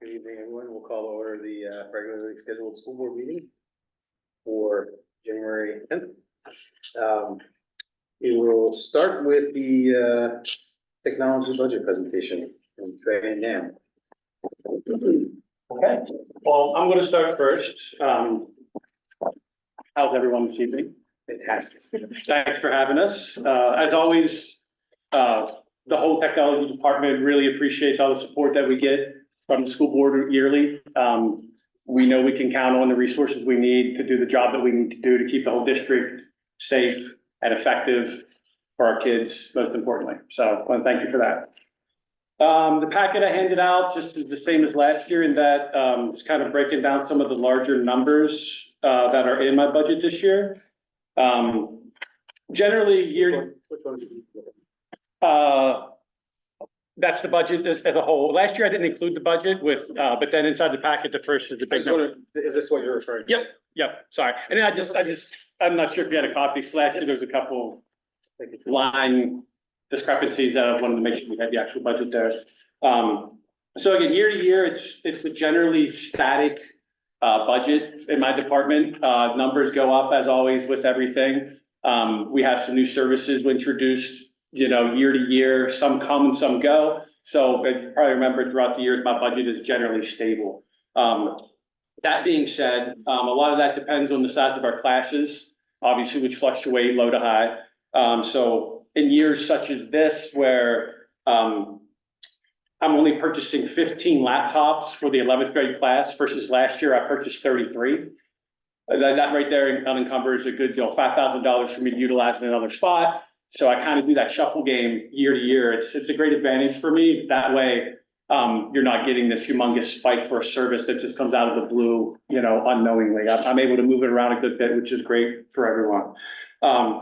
Good evening, everyone. We'll call to order the regularly scheduled school board meeting for January 10th. We will start with the technology budget presentation from Trey and Dan. Okay, well, I'm going to start first. How's everyone this evening? Fantastic. Thanks for having us. As always, the whole technology department really appreciates all the support that we get from the school board yearly. We know we can count on the resources we need to do the job that we need to do to keep the whole district safe and effective for our kids, most importantly. So I want to thank you for that. The packet I handed out just is the same as last year in that just kind of breaking down some of the larger numbers that are in my budget this year. Generally, Which one should we? that's the budget as a whole. Last year I didn't include the budget with, but then inside the packet, the first is the big number. Is this what you're referring to? Yep, sorry. And then I'm not sure if you had a copy. Last year there was a couple line discrepancies that I wanted to make sure we had the actual budget there. So again, year to year, it's a generally static budget in my department. Numbers go up as always with everything. We have some new services we introduced, year to year. Some come and some go. So if you probably remember throughout the years, my budget is generally stable. That being said, a lot of that depends on the size of our classes, obviously, which fluctuate low to high. So in years such as this, where I'm only purchasing 15 laptops for the 11th grade class versus last year, I purchased 33. That right there unencumbers a good deal, $5,000 for me to utilize in another spot. So I kind of do that shuffle game year to year. It's a great advantage for me. That way, you're not getting this humongous spike for a service that just comes out of the blue, unknowingly. I'm able to move it around a good bit, which is great for everyone.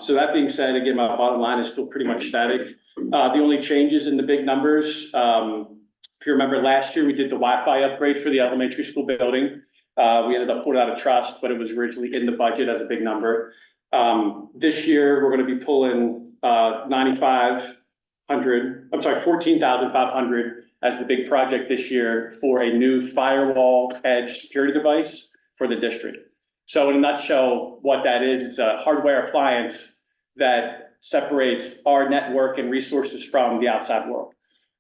So that being said, again, my bottom line is still pretty much static. The only changes in the big numbers, if you remember last year, we did the Wi-Fi upgrade for the elementary school building. We ended up pulling out of trust, but it was originally in the budget as a big number. This year, we're going to be pulling 14,500 as the big project this year for a new firewall edge security device for the district. So in a nutshell, what that is, it's a hardware appliance that separates our network and resources from the outside world.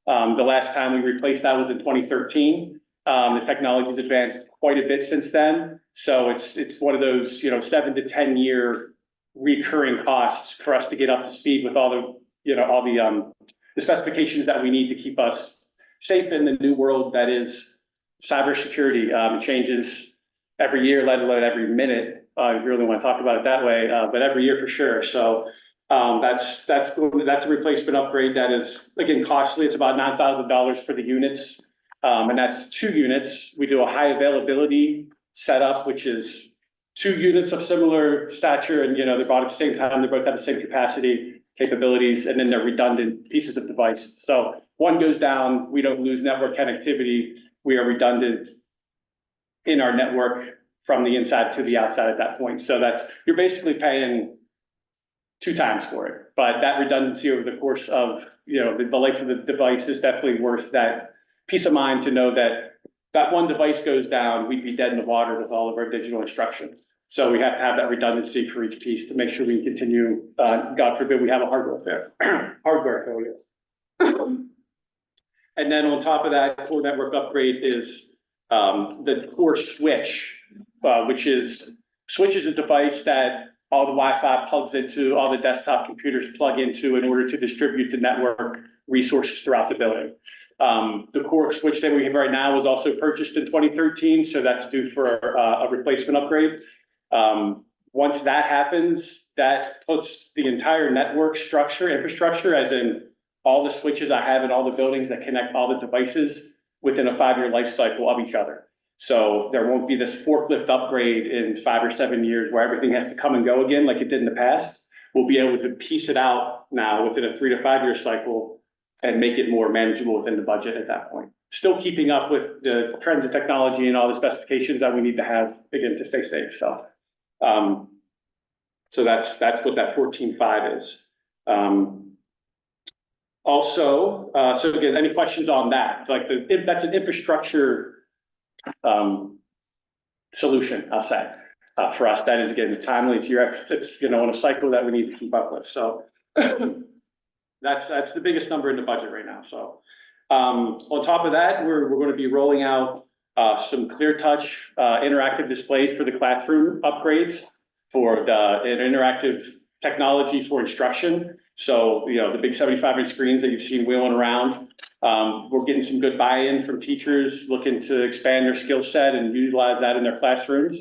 The last time we replaced that was in 2013. The technology's advanced quite a bit since then. So it's one of those, 7 to 10 year recurring costs for us to get up to speed with all the specifications that we need to keep us safe in the new world that is cybersecurity. It changes every year, let alone every minute. I really want to talk about it that way, but every year for sure. So that's a replacement upgrade that is, again, costly. It's about $9,000 for the units, and that's 2 units. We do a high availability setup, which is 2 units of similar stature, and they're bought at the same time. They both have the same capacity, capabilities, and then they're redundant pieces of device. So one goes down, we don't lose network connectivity. We are redundant in our network from the inside to the outside at that point. So you're basically paying 2 times for it. But that redundancy over the course of the life of the device is definitely worth that peace of mind to know that one device goes down, we'd be dead in the water with all of our digital instruction. So we have to have that redundancy for each piece to make sure we continue, God forbid, we have a hardware failure. And then on top of that, core network upgrade is the core switch, which is a device that all the Wi-Fi plugs into, all the desktop computers plug into in order to distribute the network resources throughout the building. The core switch that we have right now was also purchased in 2013, so that's due for a replacement upgrade. Once that happens, that puts the entire network infrastructure, as in all the switches I have in all the buildings that connect all the devices within a 5-year life cycle of each other. So there won't be this forklift upgrade in 5 or 7 years where everything has to come and go again like it did in the past. We'll be able to piece it out now within a 3 to 5 year cycle and make it more manageable within the budget at that point. Still keeping up with the trends of technology and all the specifications that we need to have, again, to stay safe. So that's what that 14.5 is. Also, so again, any questions on that? Like that's an infrastructure solution, I'll say. For us, that is again, timely, it's, you know, on a cycle that we need to keep up with, so. That's the biggest number in the budget right now, so. On top of that, we're gonna be rolling out, some clear touch, interactive displays for the classroom upgrades for the interactive technology for instruction. So, you know, the big 75-inch screens that you've seen wheeling around, we're getting some good buy-in from teachers looking to expand their skill set and utilize that in their classrooms.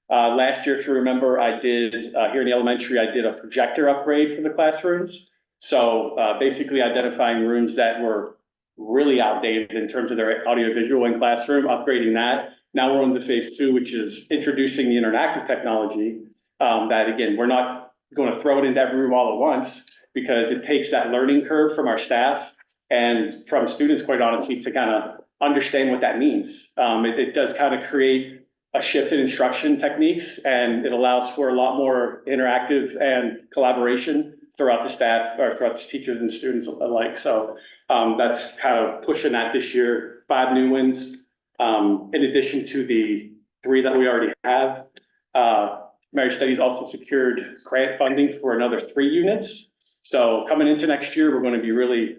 Last year, if you remember, I did, here in the elementary, I did a projector upgrade for the classrooms. So basically identifying rooms that were really outdated in terms of their audiovisual in classroom, upgrading that. Now we're on to phase 2, which is introducing the interactive technology. That again, we're not going to throw it into every room all at once because it takes that learning curve from our staff and from students, quite honestly, to kind of understand what that means. It does kind of create a shift in instruction techniques, and it allows for a lot more interactive and collaboration throughout the staff or throughout the teachers and students alike. So that's kind of pushing that this year. 5 new ones, in addition to the 3 that we already have. Marriage Studies also secured grant funding for another 3 units. So coming into next year, we're going to be really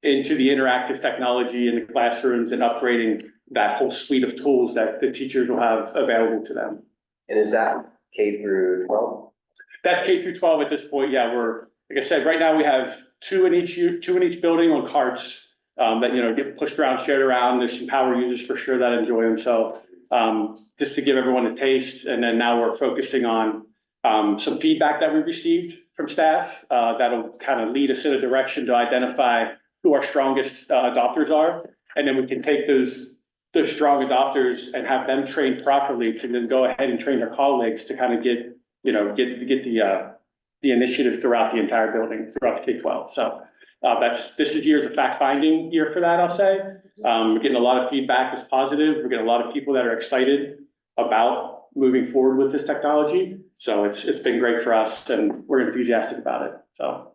into the interactive technology in the classrooms and upgrading that whole suite of tools that the teachers will have available to them. And is that K through 12? That's K through 12 at this point. Yeah, we're, like I said, right now we have 2 in each building on carts that, you know, get pushed around, shared around. There's some power users for sure that enjoy them. So just to give everyone a taste. And then now we're focusing on some feedback that we received from staff that'll kind of lead us in a direction to identify who our strongest adopters are. And then we can take those strong adopters and have them trained properly to then go ahead and train their colleagues to kind of get the initiative throughout the entire building, throughout the K-12. So this year is a fact-finding year for that, I'll say. We're getting a lot of feedback that's positive. We're getting a lot of people that are excited about moving forward with this technology. So it's been great for us, and we're enthusiastic about it. So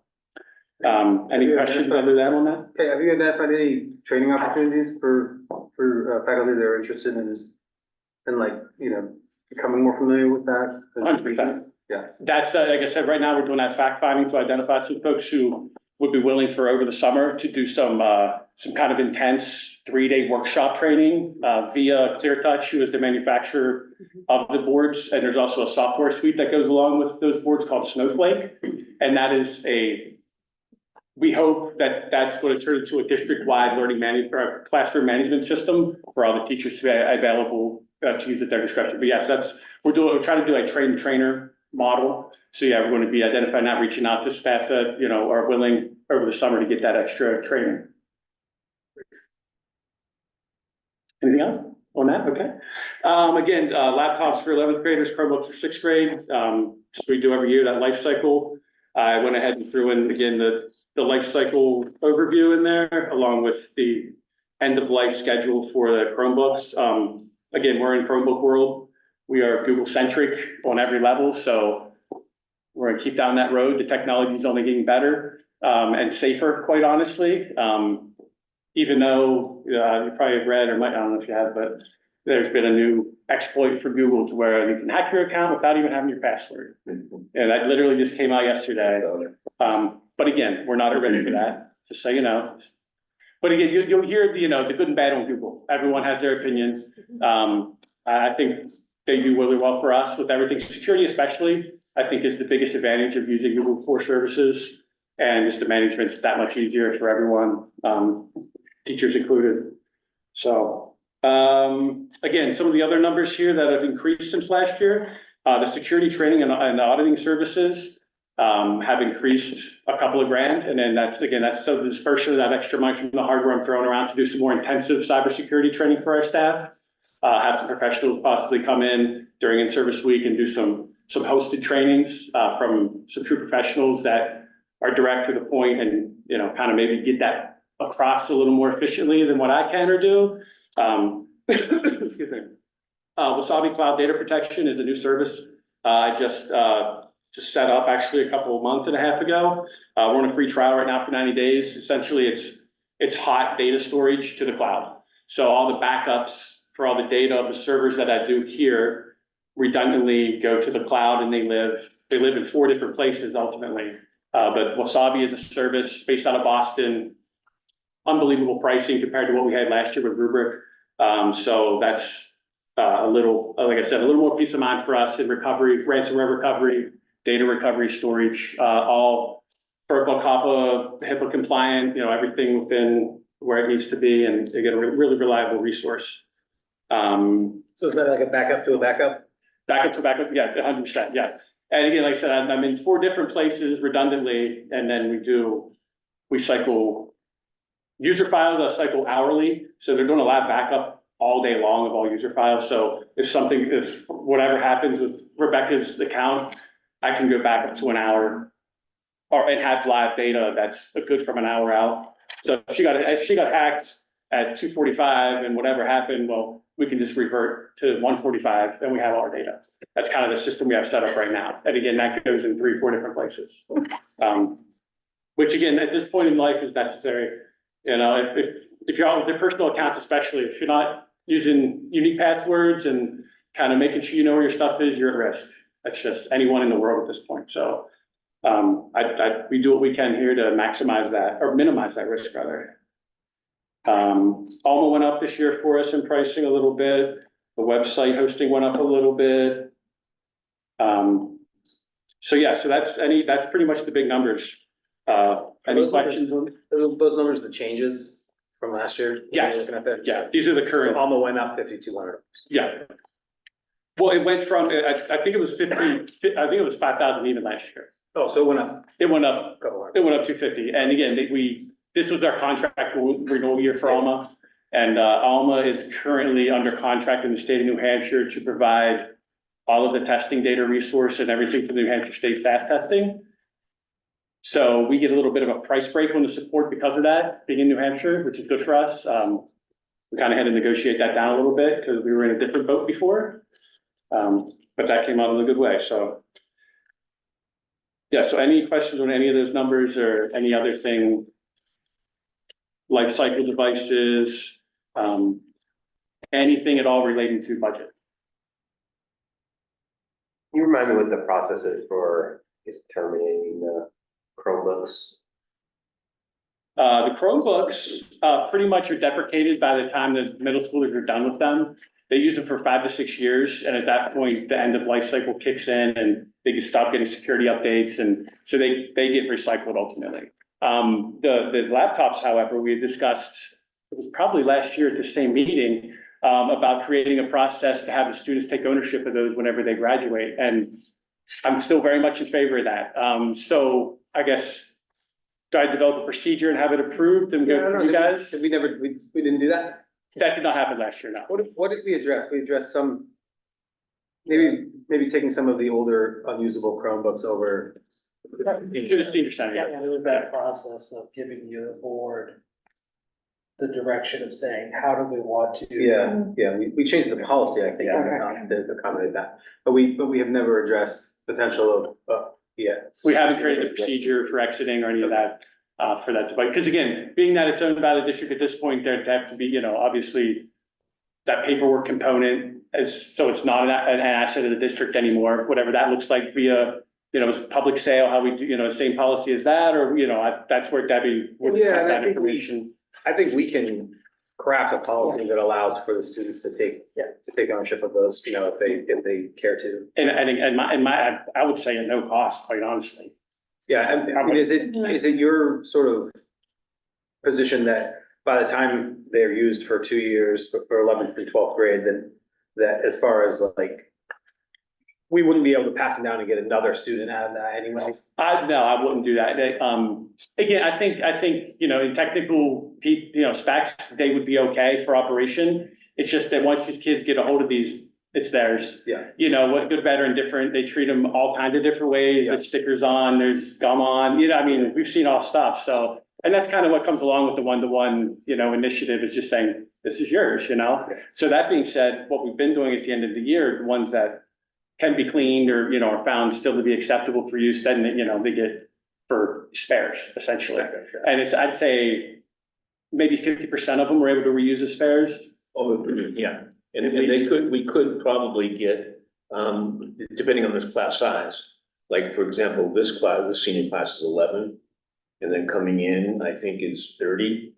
any questions other than on that? Okay, have you identified any training opportunities for faculty that are interested in like, you know, becoming more familiar with that? 100%. Yeah. That's, like I said, right now we're doing that fact finding to identify some folks who would be willing for over the summer to do some kind of intense 3-day workshop training via ClearTouch, who is the manufacturer of the boards. And there's also a software suite that goes along with those boards called Snowflake. And that is we hope that that's going to turn into a district-wide classroom management system for all the teachers to be available to use at their discretion. But yes, we're trying to do a train-the-trainer model. So yeah, we're going to be identifying that, reaching out to staff that, you know, are willing over the summer to get that extra training. Anything else on that? Okay. Again, laptops for 11th graders, Chromebooks for 6th grade. So we do every year that life cycle. I went ahead and threw in again the life cycle overview in there, along with the end of life schedule for the Chromebooks. Again, we're in Chromebook world. We are Google centric on every level. So we're gonna keep down that road. The technology is only getting better and safer, quite honestly. Even though you probably have read or might, I don't know if you have, but there's been a new exploit for Google to where you can hack your account without even having your password. And that literally just came out yesterday. But again, we're not ready for that, just so you know. But again, you'll hear the good and bad on Google. Everyone has their opinion. I think they do really well for us with everything. Security especially, I think, is the biggest advantage of using Google core services. And just the management's that much easier for everyone, teachers included. So again, some of the other numbers here that have increased since last year, the security training and auditing services have increased a couple of grand. And then that's so the dispersion of that extra money from the hardware I'm throwing around to do some more intensive cybersecurity training for our staff. Have some professionals possibly come in during in-service week and do some hosted trainings from some true professionals that are direct to the point and, you know, kind of maybe get that across a little more efficiently than what I can or do. Excuse me. Wasabi Cloud Data Protection is a new service I just set up actually a month and a half ago. We're on a free trial right now for 90 days. Essentially, it's hot data storage to the cloud. So all the backups for all the data of the servers that I do here redundantly go to the cloud, and they live in 4 different places ultimately. But Wasabi is a service based out of Boston, unbelievable pricing compared to what we had last year with Rubrik. So that's a little, like I said, a little more peace of mind for us in recovery, ransomware recovery, data recovery, storage, all FERPA, COPPA, HIPAA compliant, everything within where it needs to be, and they get a really reliable resource. So is that like a backup to a backup? Backup to backup, yeah, 100%, yeah. And again, like I said, I'm in 4 different places redundantly, and then we cycle user files, I cycle hourly, so they're doing a lot of backup all day long of all user files. So if whatever happens with Rebecca's account, I can go back up to an hour and have live data that's good from an hour out. So if she got hacked at 2:45 and whatever happened, well, we can just revert to 1:45 and we have all our data. That's kind of the system we have set up right now. And again, that goes in 3 or 4 different places. Which again, at this point in life is necessary. If you're out with your personal accounts, especially if you're not using unique passwords and kind of making sure you know where your stuff is, you're at risk. That's just anyone in the world at this point. So we do what we can here to maximize that or minimize that risk rather. Alma went up this year for us in pricing a little bit. The website hosting went up a little bit. So that's pretty much the big numbers. Any questions on? Those numbers, the changes from last year? Yes. Looking at that? Yeah, these are the current. So Alma went up 5,200. Yeah. Well, it went from, I think it was 50, I think it was 5,000 even last year. Oh, so it went up It went up, a couple hundred. it went up 250. And again, this was our contract renewal year for Alma. And Alma is currently under contract in the state of New Hampshire to provide all of the testing data resource and everything for the New Hampshire State SAS testing. So we get a little bit of a price break on the support because of that, being in New Hampshire, which is good for us. We kind of had to negotiate that down a little bit because we were in a different boat before. But that came out in a good way, so. Yeah, so any questions on any of those numbers or any other thing? Life cycle devices, anything at all relating to budget? Can you remind me what the process is for just terminating the Chromebooks? The Chromebooks, pretty much are deprecated by the time the middle schoolers are done with them. They use them for 5 to 6 years, and at that point, the end of life cycle kicks in and they can stop getting security updates, and so they get recycled ultimately. The laptops, however, we had discussed, it was probably last year at the same meeting, about creating a process to have the students take ownership of those whenever they graduate, and I'm still very much in favor of that. So I guess, do I develop a procedure and have it approved and go through you guys? We didn't do that? That did not happen last year, no. What did we address? We addressed some, maybe taking some of the older unusable Chromebooks over. To the senior center, yeah. Yeah, it was that process of giving you the board the direction of saying, how do we want to? Yeah, we changed the policy, I think, to accommodate that, but we have never addressed potential of, We haven't created a procedure for exiting or any of that, for that device. Because again, being that it's owned by the district at this point, there'd have to be, obviously that paperwork component so it's not an asset of the district anymore, whatever that looks like via, it's public sale, how we do, same policy as that, or, that's where Debbie would Yeah, have and I that think information. I think we can craft a policy that allows for the students to take ownership of those, if they care to. And I would say at no cost, quite honestly. Yeah, I mean, is it your sort of position that by the time they're used for 2 years for 11th and 12th grade, then that as far as like, we wouldn't be able to pass them down and get another student out of that anyway? No, I wouldn't do that. Again, I think, in technical, specs, they would be okay for operation. It's just that once these kids get a hold of these, it's theirs. Yeah. What good, better, and different, they treat them all kinds of different ways. Yeah. There's stickers on, there's gum on, we've seen all stuff, so. And that's kind of what comes along with the one-to-one, initiative, is just saying, this is yours, So that being said, what we've been doing at the end of the year, the ones that can be cleaned or, are found still to be acceptable for use, then, they get for spares, essentially. And I'd say maybe 50% of them were able to reuse the spares. Oh, yeah. And we could probably get, depending on this class size, like, for example, this class, the senior class is 11. And then coming in, I think is 30.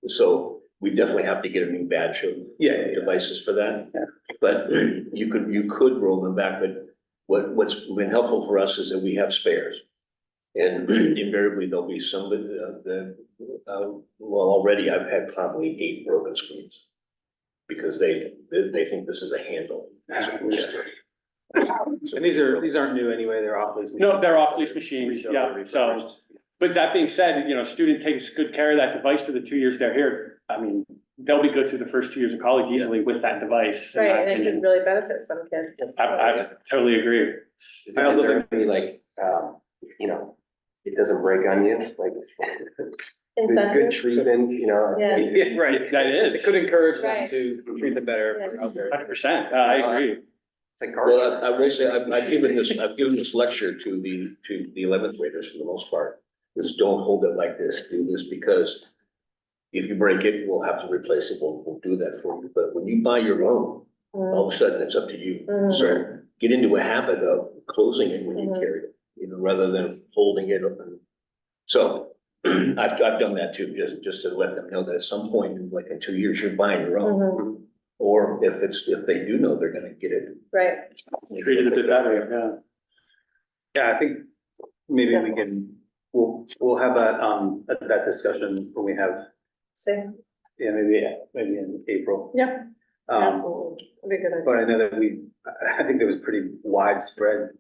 So we definitely have to get a new batch of devices for that. Yeah. But you could roll them back, but what's been helpful for us is that we have spares. And invariably there'll be some well, already I've had probably 8 broken screens. Because they think this is a handle. And these aren't new anyway, they're off lease. No, they're off lease machines, Retail yeah, refurbished. so, but that being said, you know, student takes good care of that device for the 2 years they're here. I mean, they'll be good through the first 2 years of college easily with that device. in my Right, and it opinion. could really benefit some kids. I totally agree. I also think maybe like, you know, it doesn't break on you, like. Good Incentive, treatment, you know. Yeah. Yeah, right. That is. It could encourage them Right. to treat them better Yeah. out there. 100%, I agree. It's like. Well, I will say, I've given this lecture to the 11th graders for the most part. Is don't hold it like this, do this, because if you break it, we'll have to replace it, we'll do that for you. But when you buy your own, all of a sudden it's up to you. Mhm. So get into a habit of closing it when you Mhm. carry it, you know, rather than holding it open. So I've done that too, just to let them know that at some point, like in 2 years, you're buying your own. Mhm. Or if they do know they're gonna get it. right, Treat it a bit better, yeah. Yeah, I think maybe we can, we'll have that discussion when we have, see, maybe in April. yeah, absolutely, that'd be a good idea. But I know that I think there was pretty widespread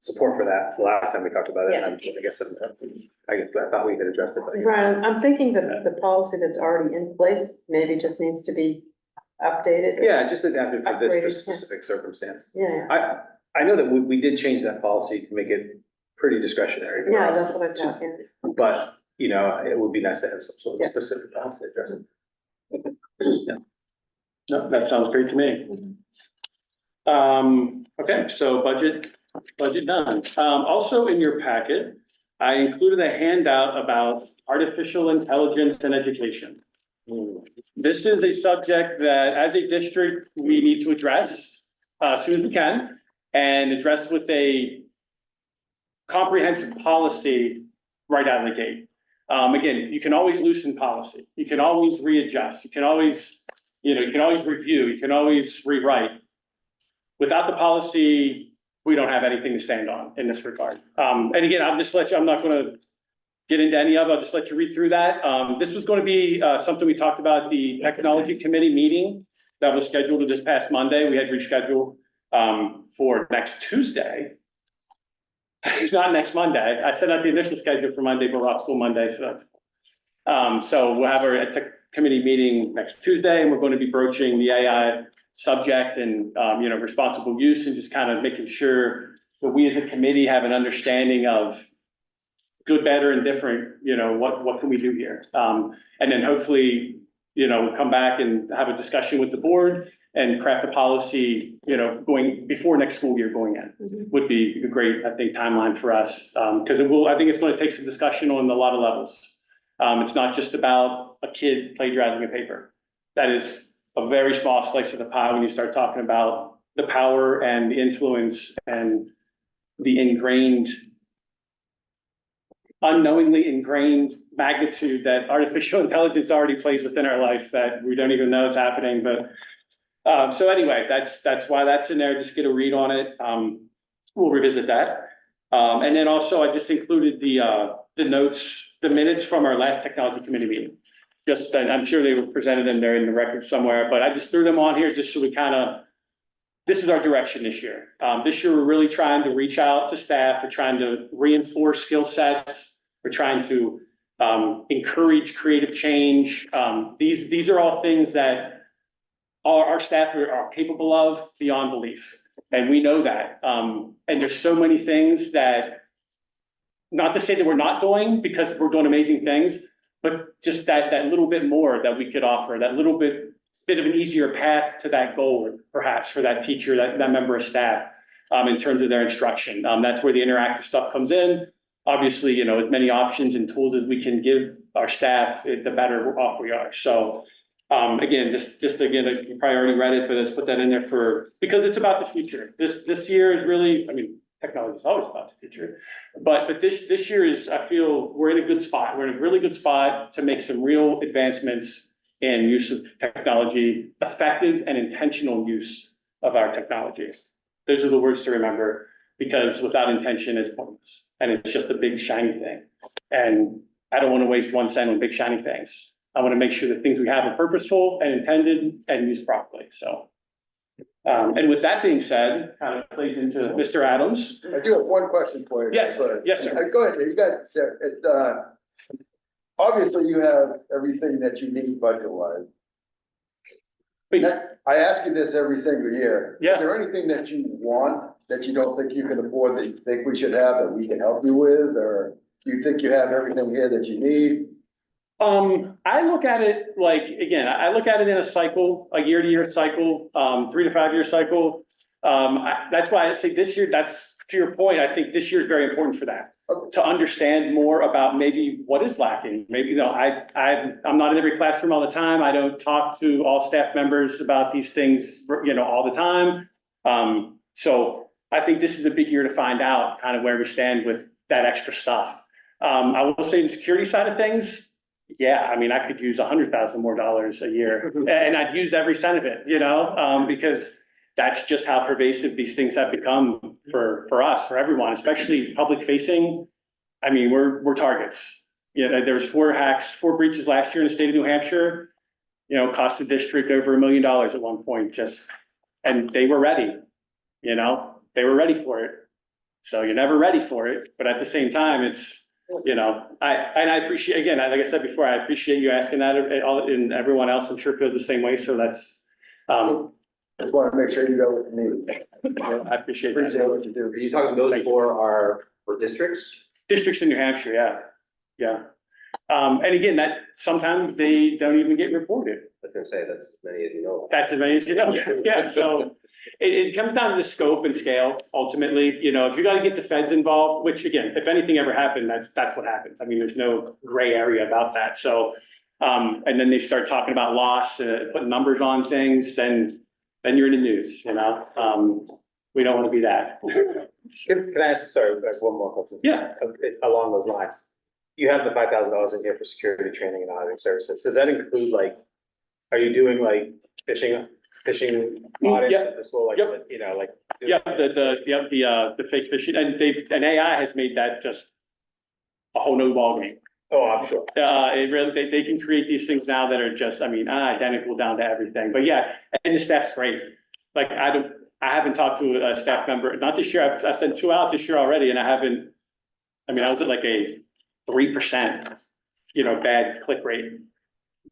support for that the last time we talked about it. And I guess I thought we had addressed it, but I guess. Right, I'm thinking that the policy that's already in place maybe just needs to be updated. Yeah, just adapted for this Upgraded, yeah. specific circumstance. Yeah, I know that we did change that policy to make it pretty discretionary for yeah, us. that's what I thought, yeah. But, you know, it would be nice to have some sort Yeah. of specific policy addressing. No, that sounds great to me. Okay, so budget done. Also in your packet, I included a handout about artificial intelligence and education. This is a subject that as a district, we need to address as soon as we can and address with a comprehensive policy right out of the gate. Again, you can always loosen policy. You can always readjust. You can always, you can always review. You can always rewrite. Without the policy, we don't have anything to stand on in this regard. And again, I'll just let you, I'm not gonna get into any of it. I'll just let you read through that. This was gonna be something we talked about at the technology committee meeting that was scheduled this past Monday. We had rescheduled for next Tuesday. Not next Monday. I set out the initial schedule for Monday, but we're off school Monday, so that's. So we'll have our tech committee meeting next Tuesday, and we're going to be broaching the AI subject and, responsible use and just kind of making sure that we as a committee have an understanding of good, better, and different, what can we do here? And then hopefully, we'll come back and have a discussion with the board and craft a policy, going before next school year going in would be a great, I think, timeline for us. Because I think it's going to take some discussion on a lot of levels. It's not just about a kid plagiarizing a paper. That is a very small slice of the pie when you start talking about the power and the influence and the unknowingly ingrained magnitude that artificial intelligence already plays within our life that we don't even know it's happening. But so anyway, that's why that's in there. Just get a read on it. We'll revisit that. And then also I just included the minutes from our last technology committee meeting. And I'm sure they were presented in there in the record somewhere, but I just threw them on here just so we this is our direction this year. This year, we're really trying to reach out to staff. We're trying to reinforce skill sets. We're trying to encourage creative change. These are all things that our staff are capable of beyond belief. And we know that. And there's so many things that, not to say that we're not doing, because we're doing amazing things, but just that little bit more that we could offer, that little bit of an easier path to that goal, perhaps for that teacher, that member of staff, in terms of their instruction. That's where the interactive stuff comes in. Obviously, as many options and tools as we can give our staff, the better off we are. So Again, just again, you probably already read it, but let's put that in there because it's about the future. This year is really, I mean, technology is always about the future. But this year is, I feel we're in a good spot. We're in a really good spot to make some real advancements in use of technology, effective and intentional use of our technology. Those are the words to remember, because without intention, it's pointless. And it's just a big shiny thing. And I don't want to waste 1 cent on big shiny things. I want to make sure that things we have are purposeful and intended and used properly, so. And with that being said, kind of plays into Mr. Adams. I do have one question for you. Yes, yes, sir. Go ahead, you guys, obviously you have everything that you need budget wise. Wait, I ask you this every single year. Yeah. Is there anything that you want that you don't think you can afford that you think we should have that we can help you with, or do you think you have everything here that you need? I look at it like, again, I look at it in a cycle, a year-to-year cycle, 3 to 5 year cycle. That's why I say this year, that's to your point, I think this year is very important for that. To understand more about maybe what is lacking. Maybe, you know, I'm not in every classroom all the time. I don't talk to all staff members about these things, you know, all the time. So I think this is a big year to find out kind of where we stand with that extra stuff. I will say the security side of things, yeah, I mean, I could use $100,000 more a year, and I'd use every cent of it, you know, because that's just how pervasive these things have become for us, for everyone, especially public facing. I mean, we're targets. You know, there was 4 breaches last year in the state of New Hampshire, you know, cost the district over $1 million at one point, and they were ready, you know, they were ready for it. So you're never ready for it, but at the same time, it's, you know, I appreciate, again, like I said before, I appreciate you asking that, and everyone else I'm sure feels the same way, so that's, Just want to make sure you know what you need. I appreciate Appreciate that. what you do. Are you talking those for districts? Districts in New Hampshire, yeah. And again, that sometimes they don't even get reported. I was gonna say, that's as many as you know. That's amazing, yeah, so it comes down to the scope and scale, ultimately, you know, if you gotta get the feds involved, which again, if anything ever happened, that's what happens. I mean, there's no gray area about that, so, and then they start talking about loss, putting numbers on things, then you're in the news, you know, we don't wanna be that. Can I ask, sorry, like one more question? Yeah. Along those lines, you have the $5,000 in here for security training and auditing services. Does that include like, are you doing like phishing audits Yeah. at the school? Like, Yep. you know, like. Yeah, the fake phishing, and AI has made that just a whole new ballgame. Oh, I'm sure. It really, they can create these things now that are just, I mean, identical down to everything, but yeah, and the staff's great. Like, I haven't talked to a staff member, not this year, I sent 2 out this year already, and I was at like a 3%, you know, bad click rate.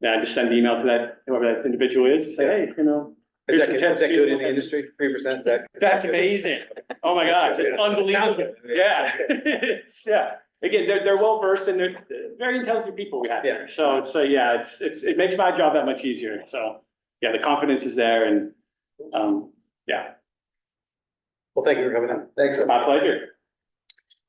And I just send an email to that, whoever that individual is, say, hey, you know. Is here's that, some is that tips. good in the industry? 3%? That's amazing. Oh my gosh, it's Sounds unbelievable. good. Yeah, yeah. Again, they're well versed and they're very intelligent people we have here. So it's, yeah, it makes my job that much easier. So, yeah, the confidence is there and, yeah, Well, thank you for coming in. Thanks. my pleasure.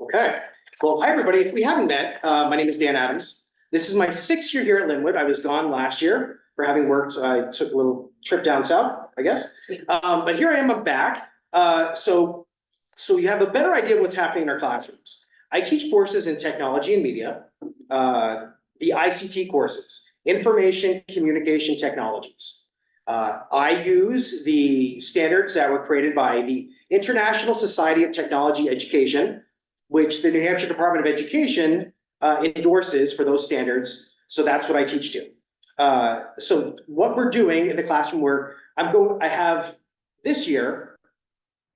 Okay, well, hi, everybody. If we haven't met, my name is Dan Adams. This is my 6th year here at Lin-Wood. I was gone last year for having worked. I took a little trip down south, I guess. But here I am, I'm back. So you have a better idea of what's happening in our classrooms. I teach courses in technology and media, the ICT courses, information communication technologies. I use the standards that were created by the International Society of Technology Education, which the New Hampshire Department of Education endorses for those standards. So that's what I teach to. So what we're doing in the classroom where I have this year,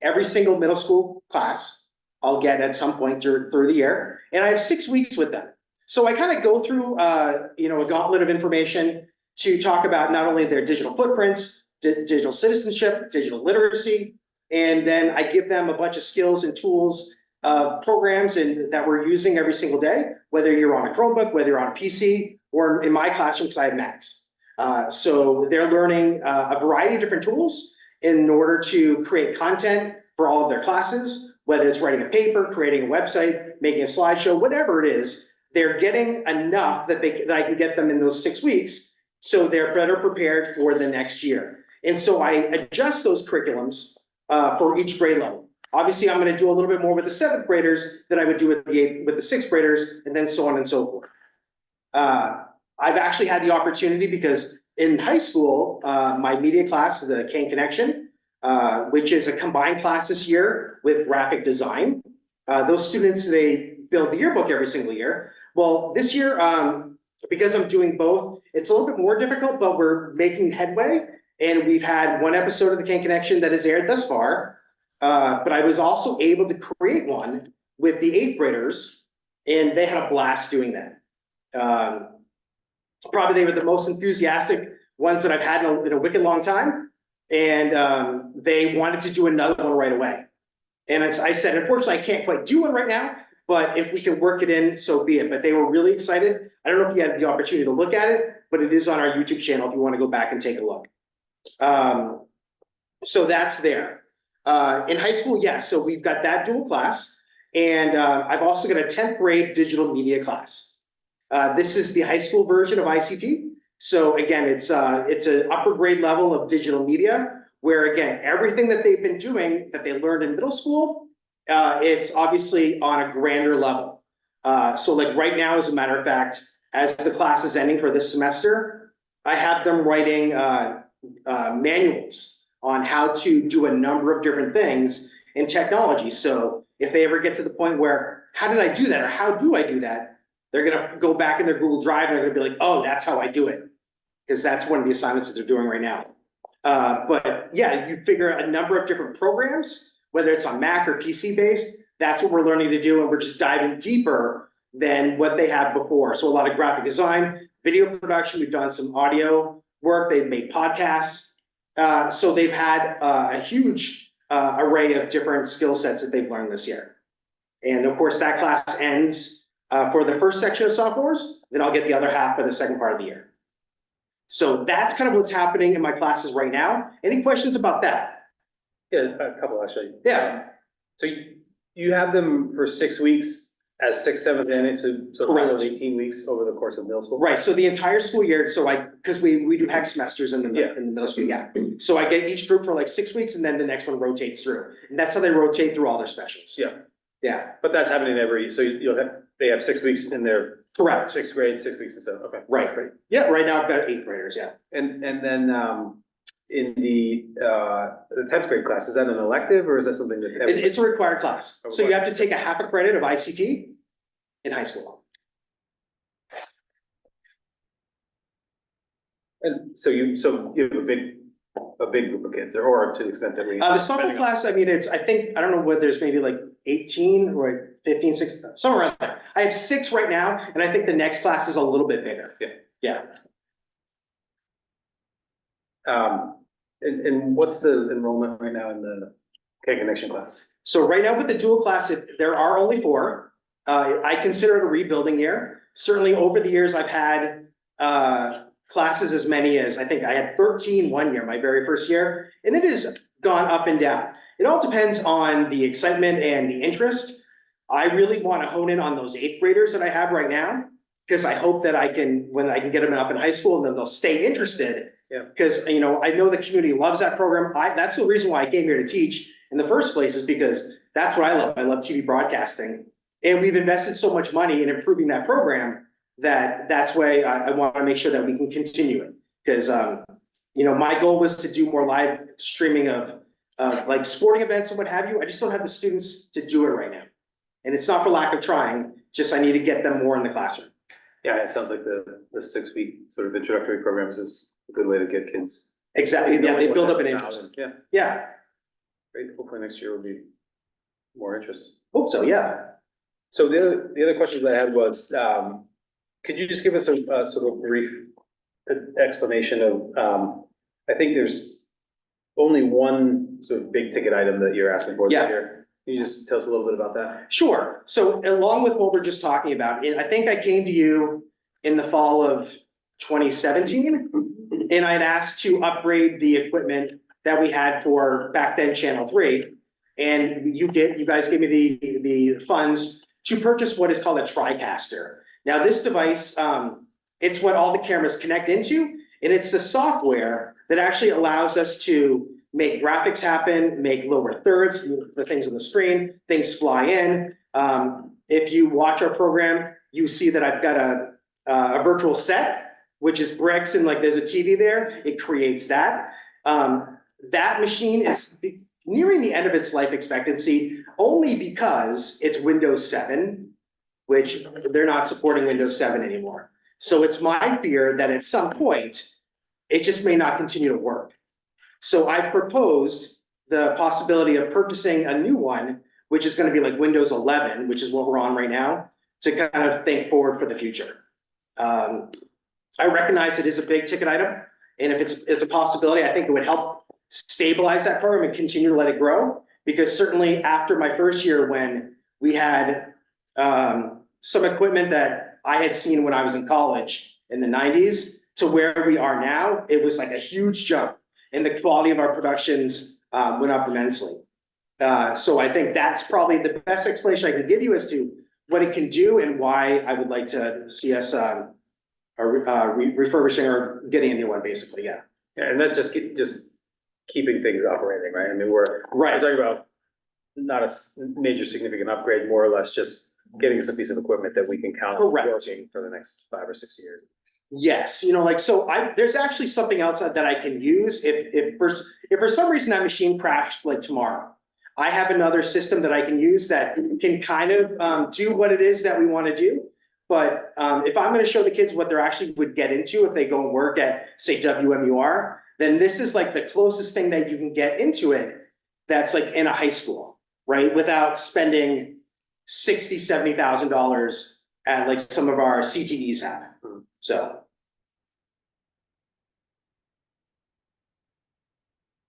every single middle school class I'll get at some point through the year, and I have 6 weeks with them. So I kind of go through, a gauntlet of information to talk about not only their digital footprints, digital citizenship, digital literacy, and then I give them a bunch of skills and tools, programs that we're using every single day, whether you're on a Chromebook, whether you're on a PC, or in my classroom, because I have Macs. So they're learning a variety of different tools in order to create content for all of their classes, whether it's writing a paper, creating a website, making a slideshow, whatever it is, they're getting enough that I can get them in those 6 weeks so they're better prepared for the next year. And so I adjust those curriculums for each grade level. Obviously, I'm gonna do a little bit more with the seventh graders than I would do with the sixth graders, and then so on and so forth. I've actually had the opportunity because in high school, my media class, the Kane Connection, which is a combined class this year with graphic design. Those students, they build the yearbook every single year. Well, this year, because I'm doing both, it's a little bit more difficult, but we're making headway. And we've had one episode of the Kane Connection that has aired thus far. But I was also able to create one with the eighth graders, and they had a blast doing that. Probably they were the most enthusiastic ones that I've had in a wicked long time. And they wanted to do another one right away. And as I said, unfortunately, I can't quite do one right now, but if we can work it in, so be it. But they were really excited. I don't know if you had the opportunity to look at it, but it is on our YouTube channel if you want to go back and take a look. So that's there. In high school, yes, so we've got that dual class. And I've also got a 10th grade digital media class. This is the high school version of ICT. So again, it's an upper grade level of digital media, where again, everything that they've been doing that they learned in middle school, it's obviously on a grander level. So like right now, as a matter of fact, as the class is ending for this semester, I have them writing manuals on how to do a number of different things in technology. So if they ever get to the point where, how did I do that? Or how do I do that? They're gonna go back in their Google Drive and they're gonna be like, oh, that's how I do it. Because that's one of the assignments that they're doing right now. But yeah, you figure a number of different programs, whether it's on Mac or PC based, that's what we're learning to do. And we're just diving deeper than what they had before. So a lot of graphic design, video production, we've done some audio work, they've made podcasts. So they've had a huge array of different skill sets that they've learned this year. And of course, that class ends for the first section of sophomores, then I'll get the other half for the second part of the year. So that's kind of what's happening in my classes right now. Any questions about that? Yeah, a couple actually. Yeah. So you have them for 6 weeks as sixth, seventh, and eighth, so Correct. total of 18 weeks over the course of middle school? Right, so the entire school year, so because we do hex semesters in the middle school, yeah. So I get each group for like 6 weeks and then the next one rotates through. And that's how they rotate through all their specials. Yeah. Yeah, But that's happening so they have 6 weeks in their correct, sixth grade, 6 weeks and so, okay. right, Great. yeah, right now I've got eighth graders, yeah. And then, in the 10th grade class, is that an elective or is that something that? It's a required class, so you have to take a half a credit of ICT in high school. And so you have a big group of kids, or to the extent that we. The sophomore class, I mean, I don't know whether there's maybe like 18 or 15, 16, somewhere around there. I have 6 right now, and I think the next class is a little bit bigger. Yeah. And what's the enrollment right now in the K Connection class? So right now with the dual class, there are only 4. I consider it a rebuilding year. Certainly over the years, I've had classes as many as, I think I had 13 one year, my very first year, and it has gone up and down. It all depends on the excitement and the interest. I really want to hone in on those 8th graders that I have right now, because I hope that when I can get them up in high school, then they'll stay interested. Yeah. Because, I know the community loves that program. That's the reason why I came here to teach in the first place, is because that's what I love. I love TV broadcasting. And we've invested so much money in improving that program that's why I want to make sure that we can continue it. Because, my goal was to do more live streaming of like sporting events and what have you. I just don't have the students to do it right now. And it's not for lack of trying, just I need to get them more in the classroom. Yeah, it sounds like the 6 week sort of introductory programs is a good way to get kids. Exactly, yeah, they build up an Knowing interest. Yeah, Yeah, great. Hopefully next year will be more interest. hope so, yeah. So the other questions I had was, could you just give us a sort of brief explanation of, I think there's only one sort of big ticket item that you're asking for this Yeah. year. Can you just tell us a little bit about that? Sure. So along with what we're just talking about, I think I came to you in the fall of 2017, and I'd asked to upgrade the equipment that we had for back then Channel 3. And you guys gave me the funds to purchase what is called a TriCaster. Now this device, it's what all the cameras connect into, And it's the software that actually allows us to make graphics happen, make lower thirds, the things on the screen, things fly in. If you watch our program, you see that I've got a virtual set, which is bricks and like there's a TV there. It creates that. That machine is nearing the end of its life expectancy only because it's Windows 7, which they're not supporting Windows 7 anymore. So it's my fear that at some point, it just may not continue to work. So I proposed the possibility of purchasing a new one, which is going to be like Windows 11, which is what we're on right now, to kind of think forward for the future. I recognize it is a big ticket item, and if it's a possibility, I think it would help stabilize that program and continue to let it grow. Because certainly after my first year, when we had some equipment that I had seen when I was in college in the 90s to where we are now, it was like a huge jump, and the quality of our productions went up immensely. So I think that's probably the best explanation I can give you as to what it can do and why I would like to see us refurbishing or getting a new one, basically, yeah. Yeah, and that's just keeping things operating, right? I mean, we're talking about not a major significant upgrade, more or less just getting us a piece of equipment that we can count on working for the next 5 or 6 years. Yes, you know, like, so there's actually something else that I can use if for some reason that machine crashed like tomorrow. I have another system that I can use that can kind of do what it is that we want to do. But if I'm going to show the kids what they actually would get into if they go and work at, say, WMUR, then this is like the closest thing that you can get into it that's like in a high school, right? Without spending $60,000, $70,000 at like some of our CTEs have. So.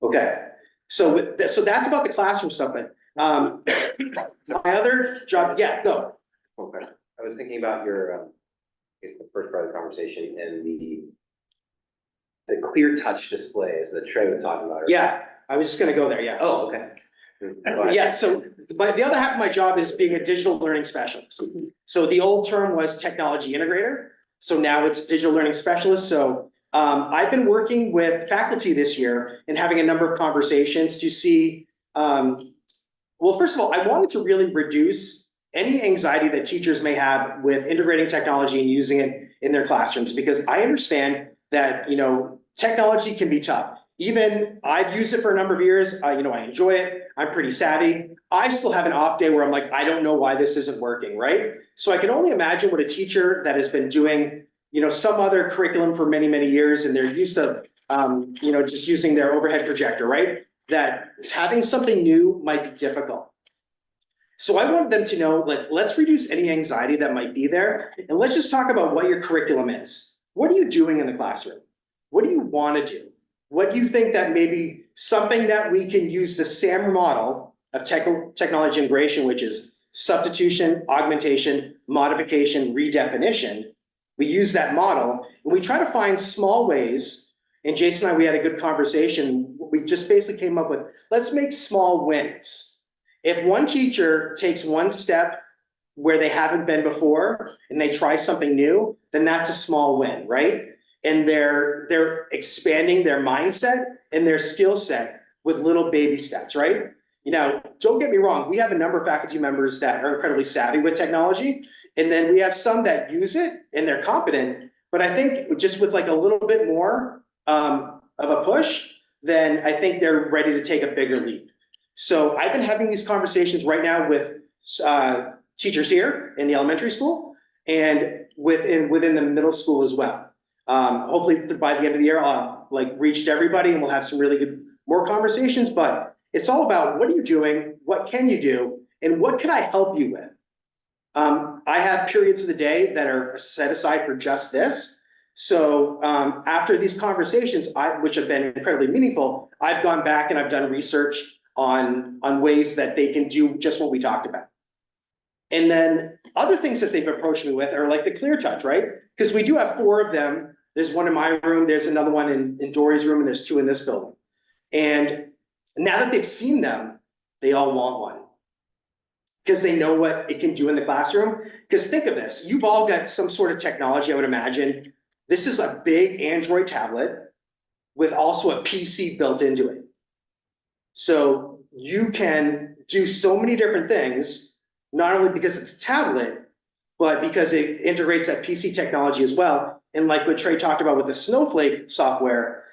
Okay, so that's about the classroom stuff, but my other job, yeah, go. Okay, I was thinking about your, I guess the first part of the conversation and the clear touch displays that Trey was talking about. Yeah, I was just gonna go there, yeah. Oh, okay. Yeah, so the other half of my job is being a digital learning specialist. So the old term was technology integrator. So now it's digital learning specialist. So I've been working with faculty this year and having a number of conversations to see, well, first of all, I wanted to really reduce any anxiety that teachers may have with integrating technology and using it in their classrooms, because I understand that, you know, technology can be tough. Even I've used it for a number of years. You know, I enjoy it. I'm pretty savvy. I still have an off day where I'm like, I don't know why this isn't working, right? So I can only imagine what a teacher that has been doing, you know, some other curriculum for many, many years, and they're used to, you know, just using their overhead projector, right? That having something new might be difficult. So I want them to know, like, let's reduce any anxiety that might be there. And let's just talk about what your curriculum is. What are you doing in the classroom? What do you want to do? What do you think that maybe something that we can use the SAM model of technology integration, which is substitution, augmentation, modification, redefinition. We use that model and we try to find small ways. And Jason and I, we had a good conversation. We just basically came up with, let's make small wins. If one teacher takes one step where they haven't been before and they try something new, then that's a small win, right? And they're expanding their mindset and their skill set with little baby steps, right? You know, don't get me wrong, we have a number of faculty members that are incredibly savvy with technology, and then we have some that use it and they're competent, but I think just with like a little bit more of a push, then I think they're ready to take a bigger leap. So I've been having these conversations right now with teachers here in the elementary school and within the middle school as well. Hopefully by the end of the year, I'll like reached everybody and we'll have some really good more conversations, but it's all about what are you doing? What can you do? And what can I help you with? I have periods of the day that are set aside for just this. So after these conversations, which have been incredibly meaningful, I've gone back and I've done research on ways that they can do just what we talked about. And then other things that they've approached me with are like the clear touch, right? Because we do have 4 of them. There's one in my room, there's another one in Dory's room, and there's 2 in this building. And now that they've seen them, they all want one. Because they know what it can do in the classroom. Because think of this, you've all got some sort of technology, I would imagine, This is a big Android tablet with also a PC built into it. So you can do so many different things, not only because it's a tablet, but because it integrates that PC technology as well. And like what Trey talked about with the Snowflake software,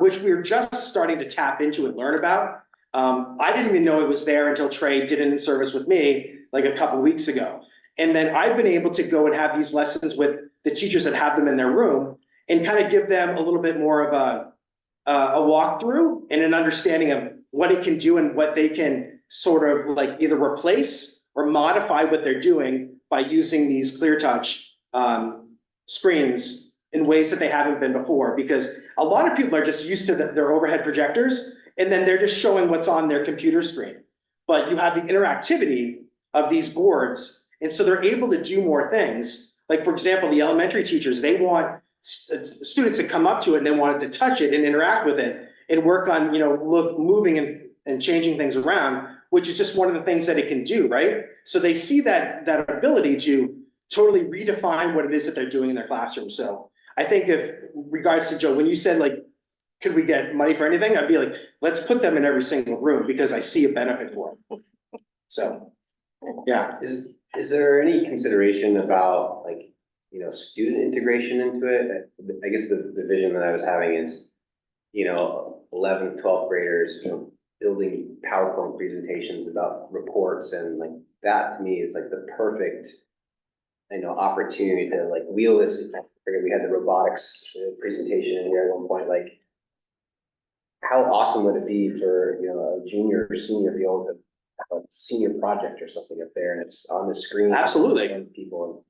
which we're just starting to tap into and learn about. I didn't even know it was there until Trey did it in service with me like a couple weeks ago. And then I've been able to go and have these lessons with the teachers that have them in their room and kind of give them a little bit more of a walkthrough and an understanding of what it can do and what they can sort of like either replace or modify what they're doing by using these ClearTouch screens in ways that they haven't been before. Because a lot of people are just used to their overhead projectors, and then they're just showing what's on their computer screen. But you have the interactivity of these boards, and so they're able to do more things. Like, for example, the elementary teachers, they want students to come up to it and they want to touch it and interact with it and work on, moving and changing things around, which is just one of the things that it can do, right? So they see that ability to totally redefine what it is that they're doing in their classroom. So I think if, regards to Joe, when you said like, could we get money for anything? I'd be like, let's put them in every single room because I see a benefit for them. So, yeah. Is there any consideration about like, student integration into it? I guess the vision that I was having is, 11th, 12th graders, building PowerPoint presentations about reports, and like that to me is like the perfect, opportunity to like wheel this. I figured we had the robotics presentation in here at one point. Like, how awesome would it be for a junior or senior to be able to have a senior project or something up there, and it's on the screen. Absolutely. And people,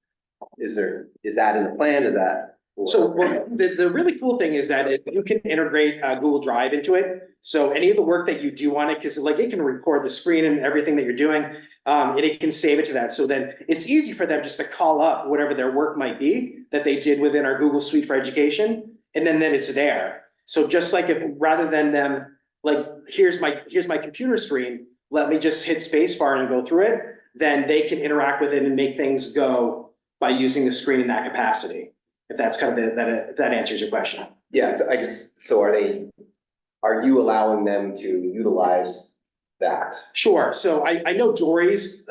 is that in the plan? Is that? So well, the really cool thing is that you can integrate Google Drive into it. So any of the work that you do on it, because like it can record the screen and everything that you're doing, and it can save it to that. So then it's easy for them just to call up whatever their work might be that they did within our Google Suite for Education, and then it's there. So just like if rather than them like here's my computer screen, let me just hit spacebar and go through it, then they can interact with it and make things go by using the screen in that capacity. If that's kind of if that answers your question. Yeah, so are you allowing them to utilize that? Sure. So I know Dory's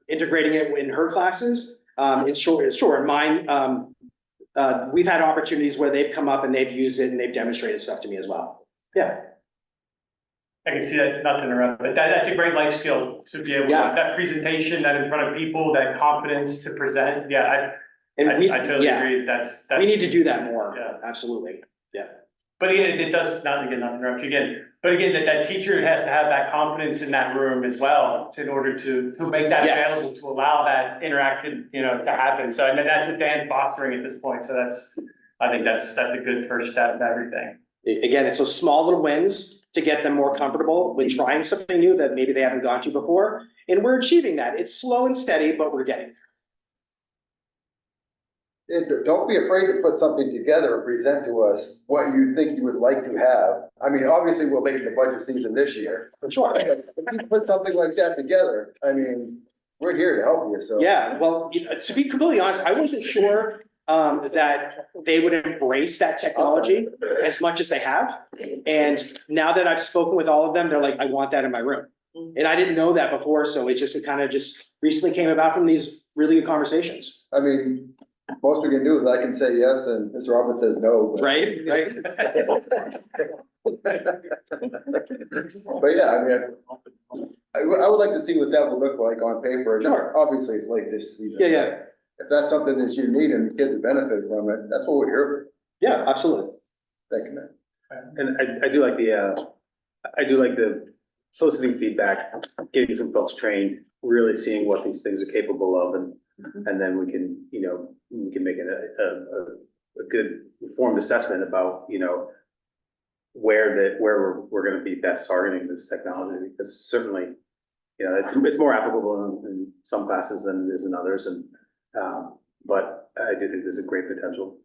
integrating it in her classes. It's sure. In mine, we've had opportunities where they've come up and they've used it and they've demonstrated stuff to me as well. Yeah. I can see that, not to interrupt, but that's a great life skill to be able to have that presentation, that in front of people, that confidence to present. Yeah, I totally agree. That's we need to do that more. Yeah. Absolutely. Yeah. But again, it does, not to interrupt you again, but again, that teacher has to have that confidence in that room as well in order to make that available, to allow that interactive, to happen. So I mean, that's what Dan's fostering at this point. So I think that's a good first step to everything. Again, it's those small little wins to get them more comfortable with trying something new that maybe they haven't gone to before. And we're achieving that. It's slow and steady, but we're getting there. Don't be afraid to put something together and present to us what you think you would like to have. I mean, obviously, we're late in the budget season this year. Sure. If you put something like that together, I mean, we're here to help you, so. Yeah, well, to be completely honest, I wasn't sure that they would embrace that technology as much as they have. And now that I've spoken with all of them, they're like, I want that in my room. And I didn't know that before, so it kind of recently came about from these really good conversations. I mean, most we can do is I can say yes and Mr. Roberts says no. But. Right. But yeah, I mean, I would like to see what that would look like on paper. Sure. Obviously, it's late this season. Yeah. If that's something that you need and the kids benefit from it, that's what we're here Yeah, absolutely. for. Thank you, man. And I do like the soliciting feedback, getting some folks trained, really seeing what these things are capable of, and then we can make a good informed assessment about, where we're gonna be best targeting this technology, because certainly, it's more applicable in some classes than it is in others, but I do think there's a great potential,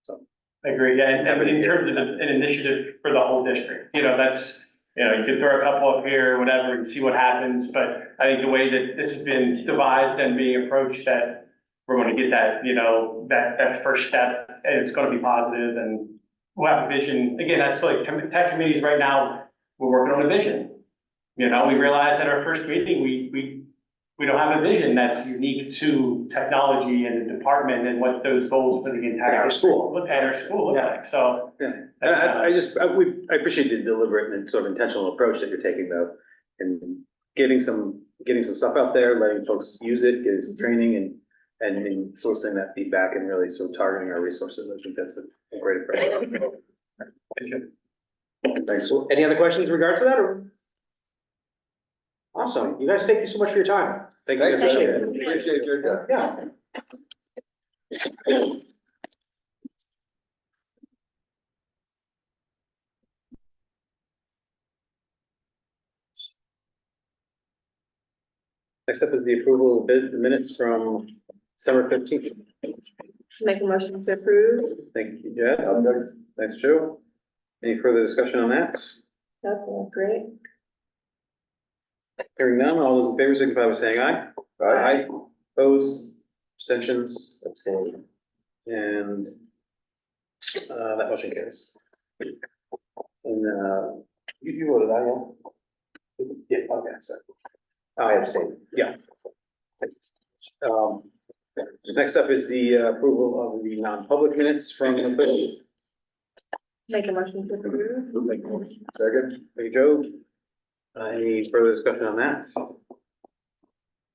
so. I agree, yeah, and in terms of an initiative for the whole district, that's, you could throw a couple up here or whatever and see what happens, but I think the way that this has been devised and being approached, that we're gonna get that, that first step, and it's gonna be positive, and we'll have a vision. Again, that's like tech committees right now, we're working on a vision. We realized at our first meeting, we don't have a vision that's unique to technology and the department and what those goals for the entire Our school. look like, so. Yeah, That's I appreciate the deliberate and sort of intentional approach that you're taking though, and getting some stuff out there, letting folks use it, getting some training and sourcing that feedback and really sort of targeting our resources. I think that's a great approach. Thank you. Thanks. So any other questions in regards to that or? Awesome. You guys, thank you so much for your time. Thank you. Thanks, Appreciate man. it. Appreciate your time. Yeah. Next up is the approval of the minutes from December 15th. Make a motion to approve. Thank you, Jed. Thanks, Joe. Any further discussion on that? That's great. Hearing none, all those in favor signify by saying aye. Right? Opposed, abstentions, Abstain. and that motion carries. And you voted aye, yeah? Yeah, okay, sorry. I abstain. Yeah. Next up is the approval of the non-public minutes from the. Make a motion to approve. Second? Thank you, Joe. Any further discussion on that?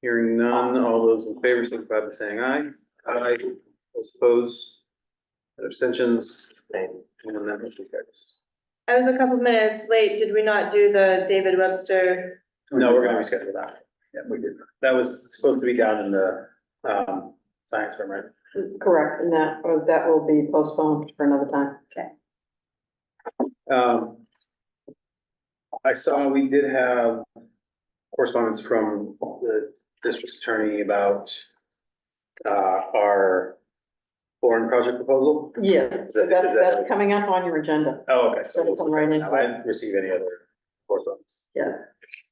Hearing none, all those in favor signify by saying aye. Aye. Those opposed, abstentions, and that motion carries. I was a couple minutes late. Did we not do the David Webster? No, we're gonna reschedule that. Yeah, we did. That was supposed to be down in the science room, right? Correct, and that will be postponed for another time. I saw we did have correspondence from the district's attorney about our foreign project proposal. Yeah, Is so that- that's coming up on your agenda. Oh, okay. That'll come right into I didn't receive any other correspondence. Yeah.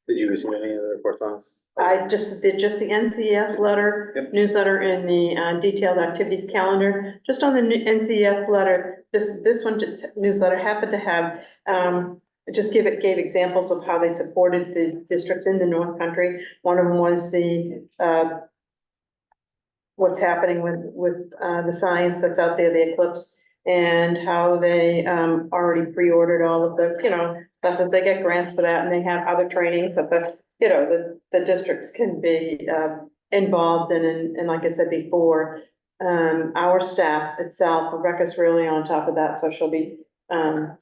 Did you receive any other correspondence? I just did the NCS letter, Yep. newsletter and the detailed activities calendar. Just on the NCS letter, this one newsletter happened to have, gave examples of how they supported the districts in the North Country. One of them was the, what's happening with the science that's out there, the eclipse, and how they already pre-ordered all of the, classes. They get grants for that, and they have other trainings that the districts can be involved in, and like I said before, our staff itself, Rebecca's really on top of that, so she'll be kind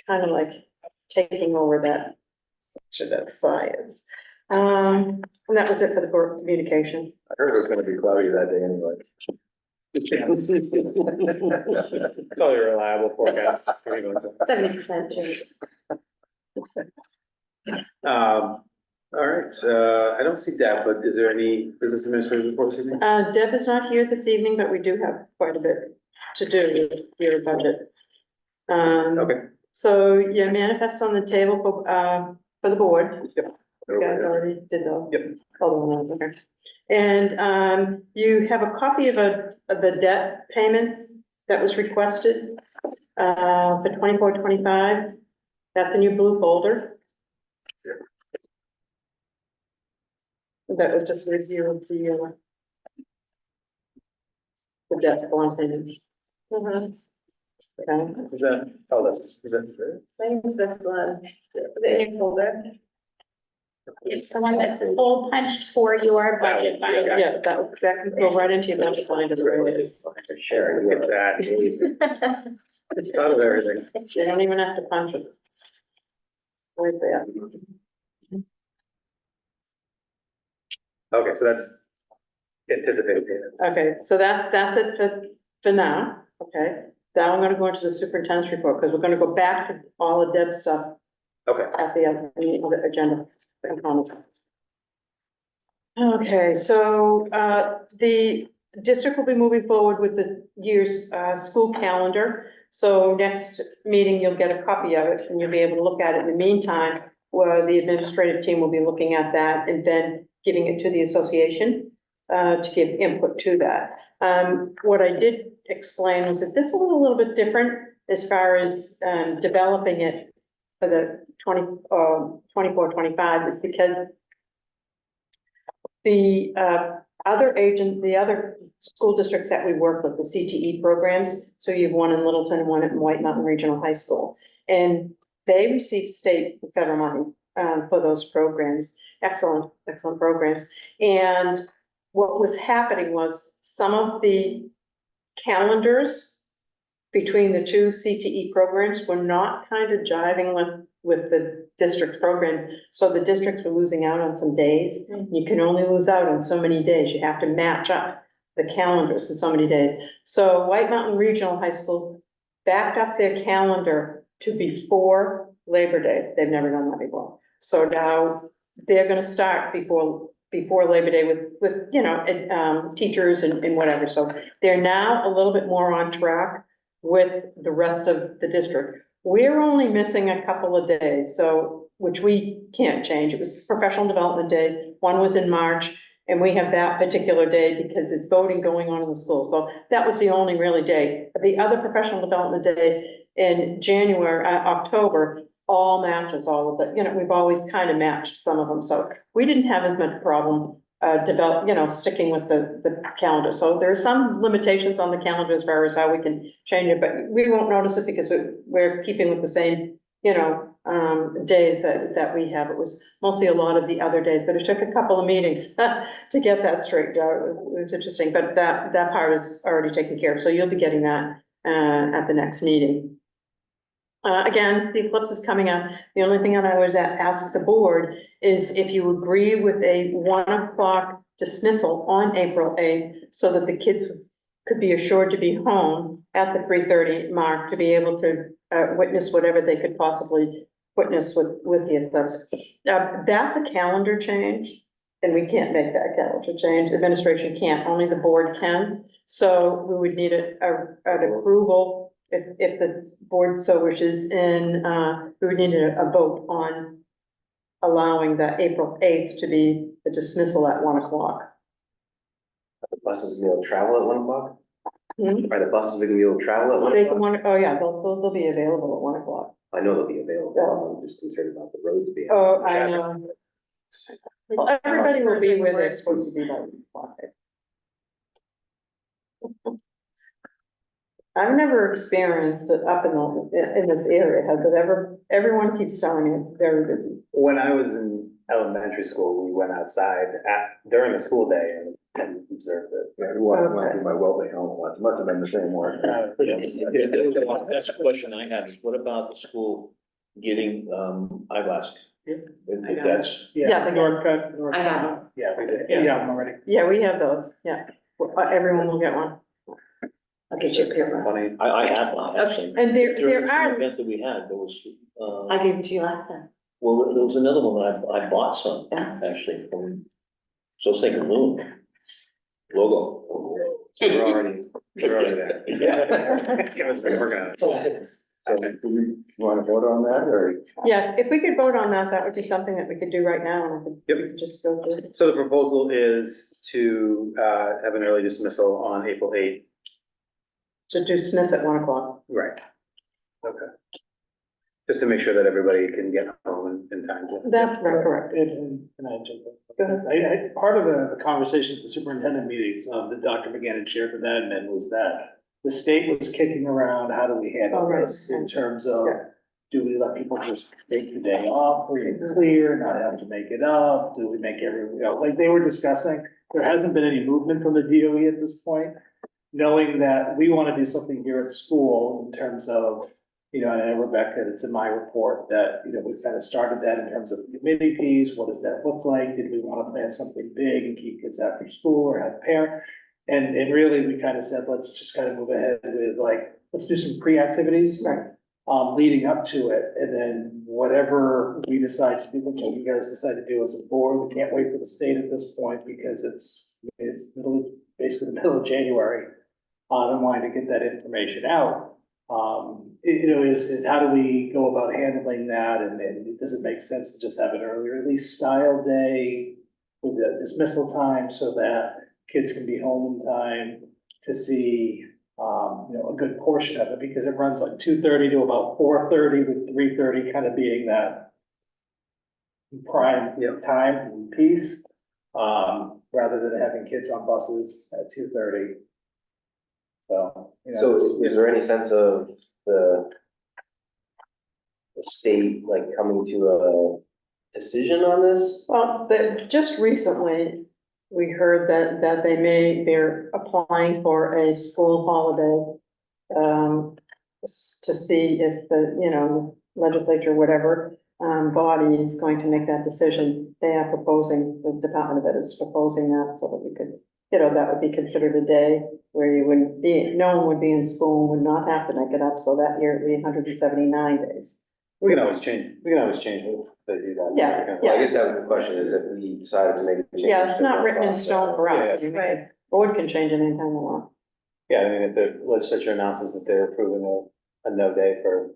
of like taking over that science. And that was it for the board communication. I heard it was gonna be cloudy that day anyway. Probably a reliable forecast. 70% chance. All right, I don't see Deb, but is there any business administrative reports in there? Deb is not here this evening, but we do have quite a bit to do with your budget. Okay. So your manifests on the table for the board. Yep. You guys already did those? Yep. Hold on, okay. And you have a copy of the debt payments that was requested for 24-25. That's the new blue folder. That was just a review of the debt bond payments. Mhm. Okay. Is that, is that? I think it's this one. Is it in your folder? It's the one that's hole punched for your budget binder. Yeah, that can go right into your budget binder. The way it is. Sure. Look at that. Thought of everything. You don't even have to punch it. Right there. Okay, so that's anticipated payments. Okay, so that's it for now, okay? Now I'm gonna go into the superintendent's report, because we're gonna go back to all the Deb stuff Okay, at the other agenda component. Okay, so, the district will be moving forward with the year's, school calendar. So next meeting, you'll get a copy of it, and you'll be able to look at it. In the meantime, the administrative team will be looking at that and then giving it to the association. to give input to that. What I did explain was that this was a little bit different as far as, developing it for the 24-25 is because the other school districts that we work with, the CTE programs, so you have one in Littleton and one at White Mountain Regional High School. And they receive state and federal money, for those programs, excellent programs. And what was happening was some of the calendars between the two CTE programs were not kind of jiving with the district's program. So the districts were losing out on some days. You can only lose out on so many days. You have to match up the calendars in so many days. So White Mountain Regional High School backed up their calendar to before Labor Day. They've never done that before. So now they're gonna start before Labor Day with teachers and whatever. So they're now a little bit more on track with the rest of the district. We're only missing a couple of days, so, which we can't change. It was professional development days. One was in March, and we have that particular day because there's voting going on in the school. So that was the only really day. The other professional development day in October, all matches all of it. We've always kind of matched some of them. So we didn't have as much problem sticking with the calendar. So there are some limitations on the calendar as far as how we can change it, but we won't notice it because we're keeping with the same, days that we have. It was mostly a lot of the other days, but it took a couple of meetings to get that straightened out. It was interesting, but that part is already taken care of. So you'll be getting that at the next meeting. Again, the eclipse is coming up. The only thing that I would ask the board is if you agree with a 1 o'clock dismissal on April 8th, so that the kids could be assured to be home at the 3:30 mark to be able to witness whatever they could possibly witness with the eclipse. That's a calendar change, and we can't make that calendar change. Administration can't, only the board can. So we would need an approval if the board so wishes, and we would need a vote on allowing the April 8th to be the dismissal at 1 o'clock. Are the buses gonna be able to travel at 1 o'clock? Hmm? Are the buses gonna be able to travel at 1 They o'clock? can they'll be available at 1 o'clock. I know they'll be available. I'm just concerned about the roads being. Oh, I traffic. know. Well, everybody will be where they're supposed to be by 1 o'clock. I've never experienced it up in this area. Has it ever? Everyone keeps telling me it's very busy. When I was in elementary school, we went outside during the school day and observed it. Yeah, we walked through my well-being home, must have been the same one. That's a question I have, is what about the school getting, eyeglasses? If that's, Yeah, I have. Yeah, we did. Yeah, I'm already. yeah, we have those. Yeah, everyone will get one. I'll get you a paper. Funny. I have one, actually. And there During the are, event that we had, there was, I gave it to you last time. well, there was another one, I bought some, Yeah. actually, from, so I was thinking Loon logo. We're already there. Yeah. Working on it. So do we want to vote on that, or? yeah, if we could vote on that, that would be something that we could do right now, and we could just go through it. So the proposal is to have an early dismissal on April 8th. To dismiss at 1 o'clock. Right. Okay. Just to make sure that everybody can get home in time. That's very correct. And I jump in? Go ahead. Part of the conversation at the superintendent meetings, that Dr. McGann shared with admin was that the state was kicking around, how do we handle Oh, right. this in terms of, Yeah. do we let people just take the day off, free and clear, not have to make it up? Do we make like they were discussing, there hasn't been any movement from the DOE at this point, knowing that we want to do something here at school in terms of, and I know, Rebecca, it's in my report that, we kind of started that in terms of the committee piece. What does that look like? Did we want to plan something big and keep kids after school or have parent? And really, we kind of said, let's just kind of move ahead with let's do some pre-activities. Right. Leading up to it, and then whatever we decide to do, what you guys decide to do as a board, we can't wait for the state at this point because it's basically the middle of January. I'm wanting to get that information out. Is how do we go about handling that, and does it make sense to just have an early release style day with the dismissal time so that kids can be home in time to see, a good portion of it, because it runs like 2:30 to about 4:30, with 3:30 kind of being that prime time and piece, rather than having kids on buses at 2:30. So. So is there any sense of the state like coming to a decision on this? Well, just recently, we heard that they're applying for a school holiday, to see if the, legislature, whatever, body is going to make that decision. They are proposing, the Department of Ed is proposing that, so that we could, that would be considered a day where you wouldn't be, no one would be in school, would not have to make it up, so that year it'd be 179 days. We can always change it, they do that. Yeah, Well, I guess that was the question, is if we decided to make a change. Yeah, it's not written in stone for us. Yeah. The board can change it anytime they want. Yeah, I mean, if the legislature announces that they're approving a no day for,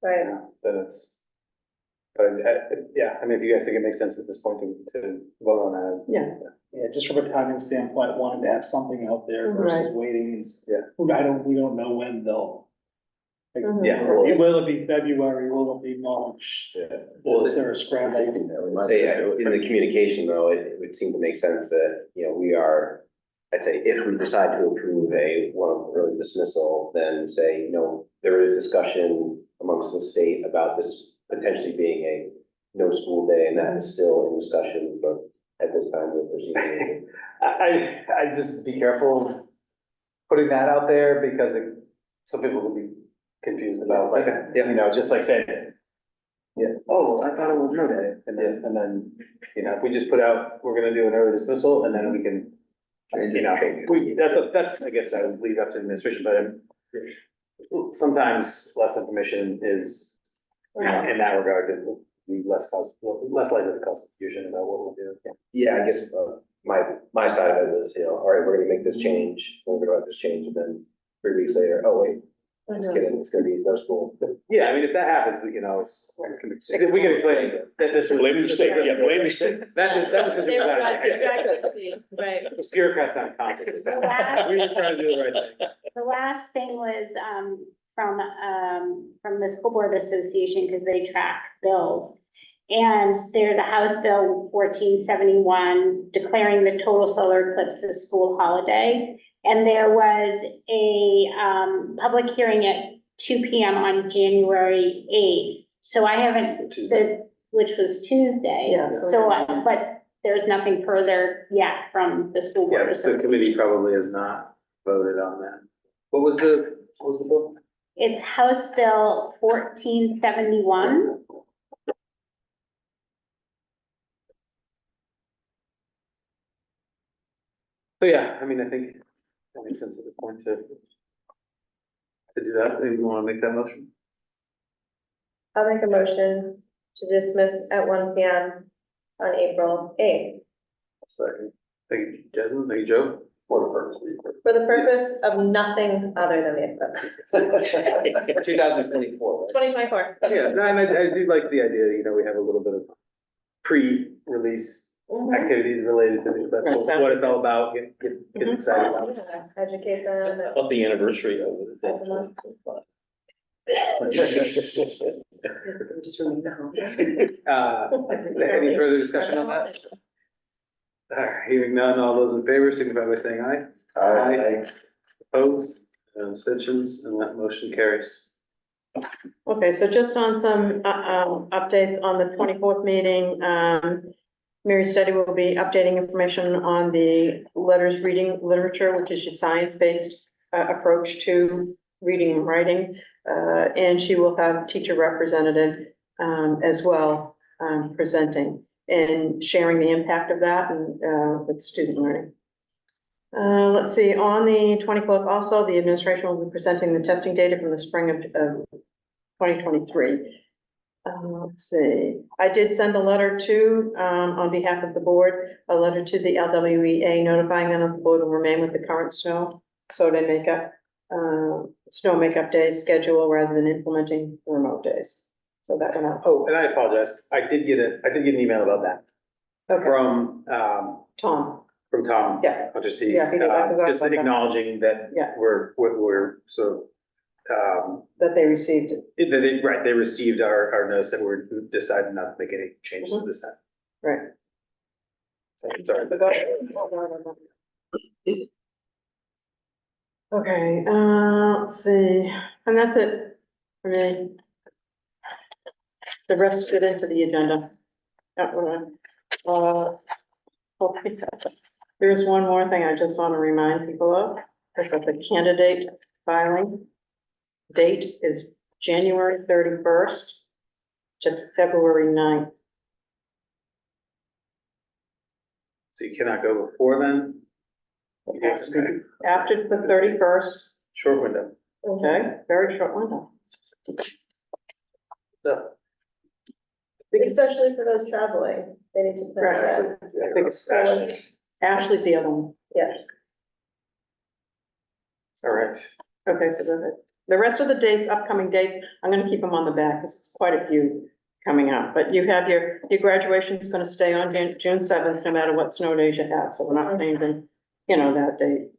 Right. then it's. But, yeah, I mean, if you guys think it makes sense at this point to vote on that. Yeah, just from a timing standpoint, wanted to have something out there versus Right. waiting. Yeah. We don't know when they'll. Yeah. Will it be February? Will it be March? Well, Is there a scramble? Say, in the communication though, it would seem to make sense that, we are, I'd say, if we decide to approve one early dismissal, then say, there is discussion amongst the state about this potentially being a no school day, and that is still in discussion, but at this time, we're proceeding. I just be careful putting that out there, because some people will be confused about, like, just like saying, oh, I thought it was no day, and then, if we just put out, we're gonna do an early dismissal, and then we can, that's, I guess I would leave up to administration, but sometimes less information is, in that regard, it will be less likely to cause confusion about what we'll do. Yeah, I guess, my side of it was, all right, we're gonna make this change, we're gonna have this change, and then 3 weeks later, oh, wait, just kidding, it's gonna be no school. Yeah, I mean, if that happens, we can always, we can explain that this was. Blame the state, yeah, blame the state. That was. Exactly, right. Bureaucrats not competent. We were trying to do the right thing. The last thing was, from the School Board Association, because they track bills. And there's the House Bill 1471 declaring the total solar eclipse a school holiday. And there was a public hearing at 2 p.m. on January 8th. So I haven't, which was Tuesday. Yeah. So, but there's nothing further yet from the school board. Yeah, the committee probably has not voted on that. What was the bill? It's House Bill 1471. So, yeah, I mean, I think that makes sense at this point to do that. Maybe you want to make that motion? I'll make a motion to dismiss at 1 p.m. on April 8th. Second. Thank you, Jasmine. Thank you, Joe. For the purpose. For the purpose of nothing other than the eclipse. 2024. 2024. Yeah, no, and I do like the idea, we have a little bit of pre-release activities related to the, that's what it's all about, get kids excited about it. Yeah, educate them. About the anniversary of it. Just remove the home. Any further discussion on that? Hearing none, all those in favor signify by saying aye. Aye. Opposed, abstentions, and that motion carries. Okay, so just on some, updates on the 24th meeting, Mary Steady will be updating information on the letters reading literature, which is your science-based, approach to reading and writing. And she will have teacher representative, as well, presenting and sharing the impact of that and, with student learning. Let's see, on the 24th also, the administration will be presenting the testing data from the spring of 2023. Let's see, I did send a letter to, on behalf of the board, a letter to the LWEA notifying them that the board will remain with the current snow makeup day schedule rather than implementing remote days. So that went out. Oh, and I apologize. I did get an email about that. Okay. From, Tom. from Tom. Yeah. I'll just see, Yeah, he did that, 'cause I was just like that. acknowledging that Yeah. we're so, that they received it, right, they received our notice that we're deciding not to make any changes Mhm. this time. right? So, sorry. Okay, let's see, and that's it for me. The rest fit into the agenda. Okay. There's one more thing I just want to remind people of, is that the candidate filing date is January 31st to February 9th. So you cannot go before then? It has to be after the 31st, Short window. okay, very short window. So, Especially for those traveling, they need to plan that. I think it's Ashley. Ashley's the other one. Yeah. All right. Okay, so the rest of the dates, upcoming dates, I'm gonna keep them on the back, because it's quite a few coming up. But you have your graduation's gonna stay on June 7th, no matter what snow days you have, so we're not changing, that date.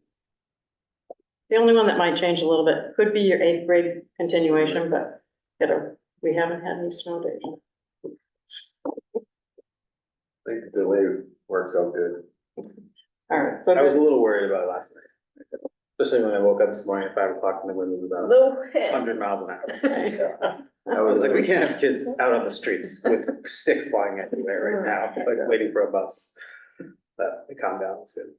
The only one that might change a little bit could be your 8th grade continuation, but, we haven't had any snow days. I think the delay works out good. All right, so I was a little worried about it last night, especially when I woke up this morning at 5 o'clock and the wind was about Little hit. 100 miles an hour. I was like, we can't have kids out on the streets with sticks flying everywhere right now, like waiting for a bus. But it calmed down, it's good.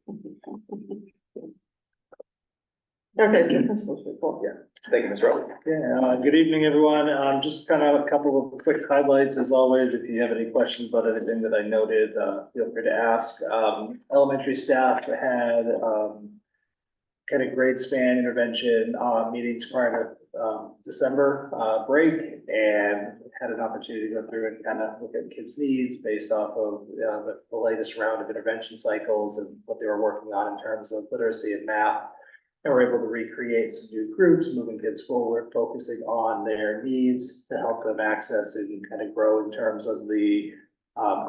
Okay, so principals report. Yeah. Thank you, Ms. Rowley. Yeah, good evening, everyone. Just kind of a couple of quick highlights as always. If you have any questions about anything that I noted, feel free to ask. Elementary staff had, kind of grade span intervention, meetings prior to, December, break, and had an opportunity to go through and kind of look at kids' needs based off of, the latest round of intervention cycles and what they were working on in terms of literacy and math. And we're able to recreate some new groups, moving kids forward, focusing on their needs to help them access and kind of grow in terms of the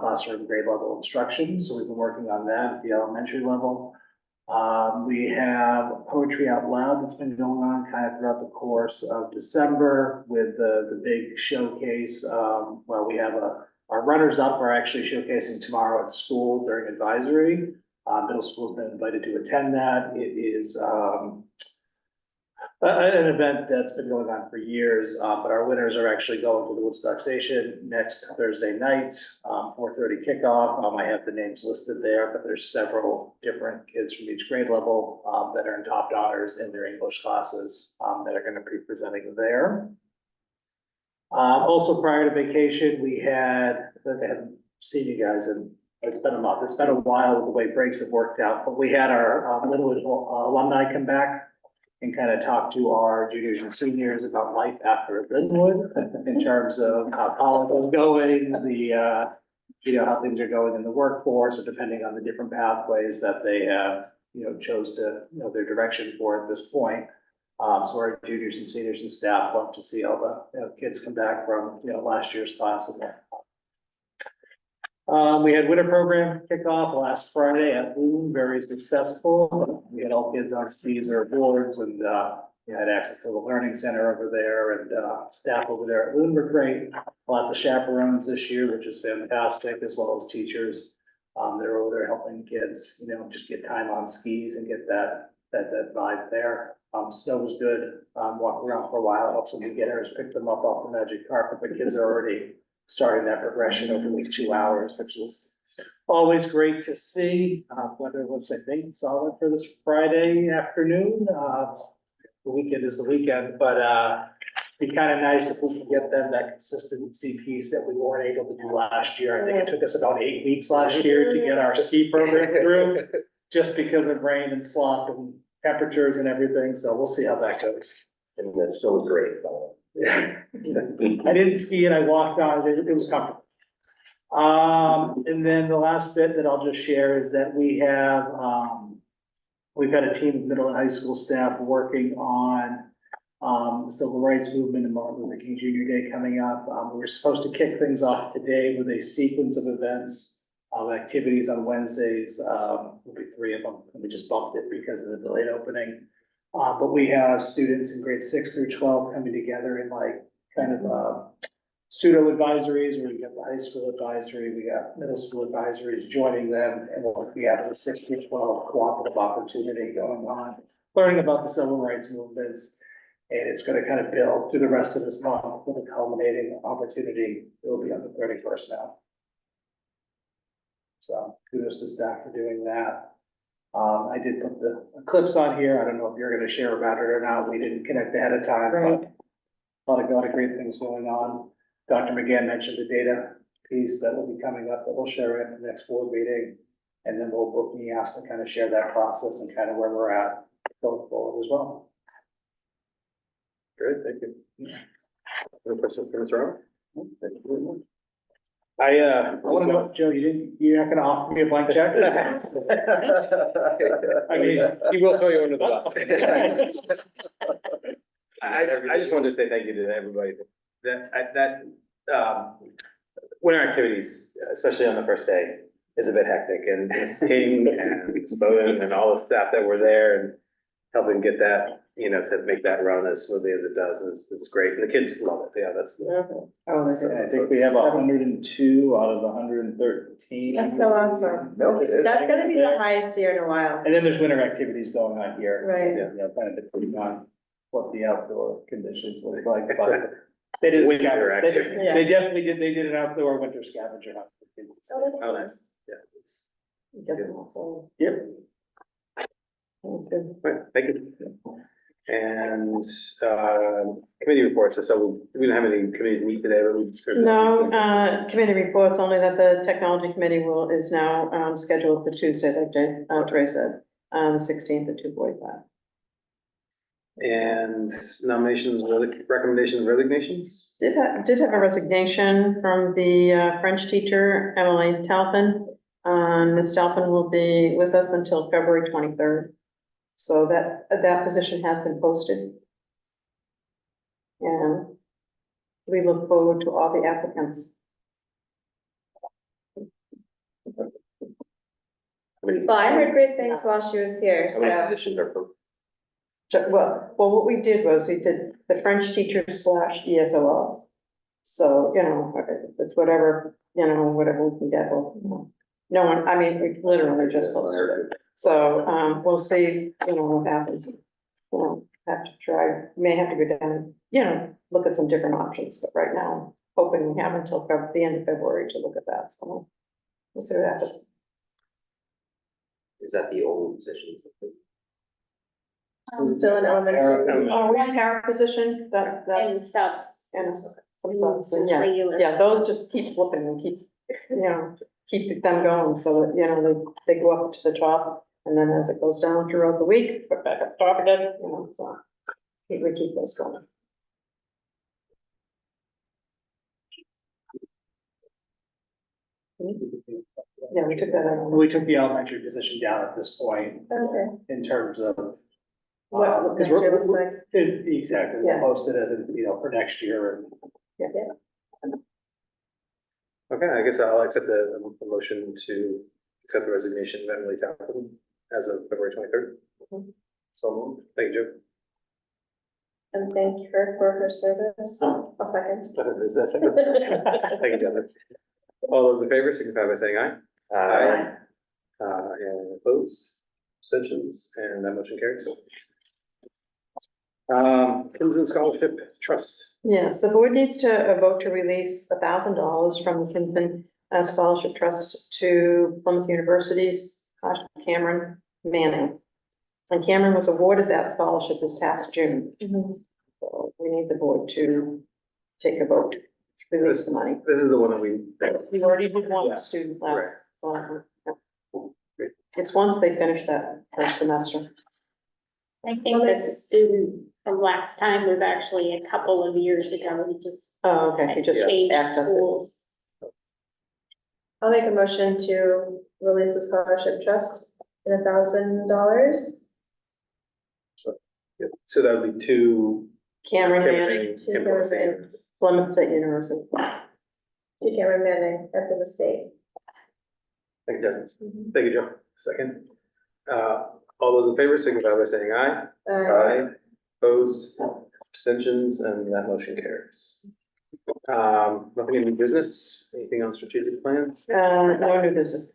classroom grade level instruction. So we've been working on that at the elementary level. We have Poetry Out Loud that's been going on kind of throughout the course of December with the big showcase. Well, we have our runners up are actually showcasing tomorrow at school during advisory. Middle school's been invited to attend that. It is an event that's been going on for years, but our winners are actually going to the Woodstock station next Thursday night, 4:30 kickoff. I have the names listed there, but there's several different kids from each grade level that are in top honors in their English classes that are going to be presenting there. Also prior to vacation, I haven't seen you guys in it's been a month. It's been a while with the way breaks have worked out, but we had our Lin-Wood alumni come back and kind of talk to our juniors and seniors about life after Lin-Wood in terms of how college is going, how things are going in the workforce, or depending on the different pathways that they have, chose to, their direction for at this point. So our juniors and seniors and staff love to see all the kids come back from, last year's class and that. We had winter program kickoff last Friday at Loon, very successful. We had all kids on skis or boards and, had access to the learning center over there and, staff over there at Loon were great. Lots of chaperones this year, which is fantastic, as well as teachers. They're over there helping kids, just get time on skis and get that vibe there. Snow was good. Walked around for a while, helped some beginners, picked them up off the magic carpet, but kids are already starting that progression over these 2 hours, which is always great to see. Weather looks, I think, solid for this Friday afternoon. The weekend is the weekend, but be kind of nice if we can get them that consistency piece that we weren't able to do last year. I think it took us about 8 weeks last year to get our ski program through, just because of rain and slump and temperatures and everything. So we'll see how that goes. And that's so great, by the way. I didn't ski and I walked on it. It was comfortable. And then the last bit that I'll just share is that we've got a team of middle and high school staff working on the civil rights movement and Martin Luther King Jr. Day coming up. We're supposed to kick things off today with a sequence of events Activities on Wednesdays, will be 3 of them, and we just bumped it because of the delayed opening. But we have students in grades 6 through 12 coming together in like kind of, pseudo advisories, where we got the high school advisory, we got middle school advisories joining them, and what we have is a 6 through 12 cooperative opportunity going on, learning about the civil rights movements. And it's gonna kind of build through the rest of this month with a culminating opportunity. It will be on the 31st now. So kudos to staff for doing that. I did put the clips on here. I don't know if you're gonna share about it or not. We didn't connect ahead of time, but a lot of great things going on. Dr. McGann mentioned the data piece that will be coming up, that we'll share at the next board meeting. And then we'll be asked to kind of share that process and kind of where we're at going forward as well. Good, thank you. Any questions for Mr. Arnold? Thank you very much. I want to know, Joe, you're not gonna offer me a blank check? I mean, he will throw you under the bus. I just wanted to say thank you to everybody winter activities, especially on the first day, is a bit hectic, and King and Spoden and all the staff that were there and helping get that, to make that run as smoothly as it does is great. And the kids love it. Yeah, that's. I think we have 102 out of 113. That's so awesome. No, That's gonna be the highest year in a while. And then there's winter activities going on here. Right. Kind of depending on what the outdoor conditions look like, but they did. Winter activity. They definitely did, they did an outdoor winter scavenger hunt for kids. Oh, that's Oh, nice. Yeah. Get them also. Yep. That's good. Right, thank you. And, committee reports, so we didn't have any committees meet today, but we. No, committee reports, only that the technology committee is now, scheduled for Tuesday, like Trey said, the 16th at 2:45. And nominations, recommendations, resignations? Did have a resignation from the French teacher, Emily Talpin. Ms. Talpin will be with us until February 23rd. So that position has been posted. And we look forward to all the applicants. Well, I heard great things while she was here, How many so. positions are posted? Well, what we did was we did the French teacher / ESOL. So, it's whatever, whatever we can get. No one, I mean, we literally just posted it. So, we'll see, what happens. Have to try, may have to go down, look at some different options, but right now, hoping we have until the end of February to look at that, so we'll see what happens. Is that the only position? Still in elementary. Oh, we have para position, And that's, subs. and some subs, and yeah. Regular. Yeah, those just keep flipping and keep them going so that, they go up to the top. And then as it goes down throughout the week, put back up top again, so we keep those going. Yeah, we took that out. We took the elementary position down at this point Okay. in terms of. What because next year looks like. Exactly, Yeah. we'll post it as, for next year and. Okay, I guess I'll accept the motion to accept the resignation of Emily Talpin as of February 23rd. So moved. Thank you, And thank her for her service. I'll second. Joe. Is that second? Thank you, Jonathan. All those in favor signify by saying aye. And opposed, abstentions, and that motion carries. Kinsman Scholarship Trust. Yes, the board needs to vote to release $1,000 from the Kinsman Scholarship Trust to Plymouth University's Cameron Manning. And Cameron was awarded that scholarship this past June. So we need the board to take a vote to release the money. This is the one that We already did one Yeah. student Right. last. It's once they finish that first semester. I think the student from last time was actually a couple of years ago, we just Oh, okay, you just changed access it. schools. I'll make a motion to release the scholarship trust in $1,000. So that would be two. Cameron Manning, Cameron. Plymouth State University. To Cameron Manning at the state. Thank you, Jen. Thank you, Joe. Second. All those in favor, signify by saying aye. Aye. Opposed, abstentions, and that motion carries. Nothing in new business, anything on strategic plan? No new business.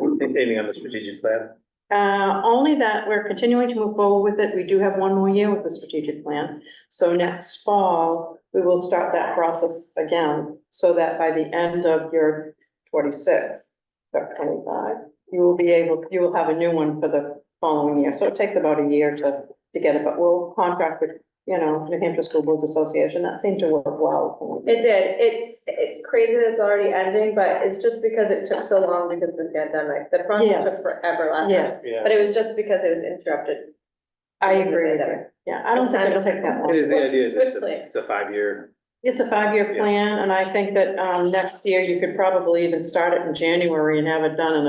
Anything on the strategic plan? Only that we're continuing to move forward with it. We do have one more year with the strategic plan. So next fall, we will start that process again, so that by the end of your 26, or 25, you will have a new one for the following year. So it takes about a year to get it, but we'll contract with, New Hampshire School Boards Association. That seemed to work well. It did. It's crazy that it's already ending, but it's just because it took so long because of the pandemic. The process Yes. took forever last Yes. time, but it was just because it was interrupted. I because of the agree with you. pandemic. Yeah, I don't It's think time it'll to- take that long. It is, the idea is Swiftly. it's a 5-year. It's a 5-year Yeah. plan, and I think that, next year you could probably even start it in January and have it done in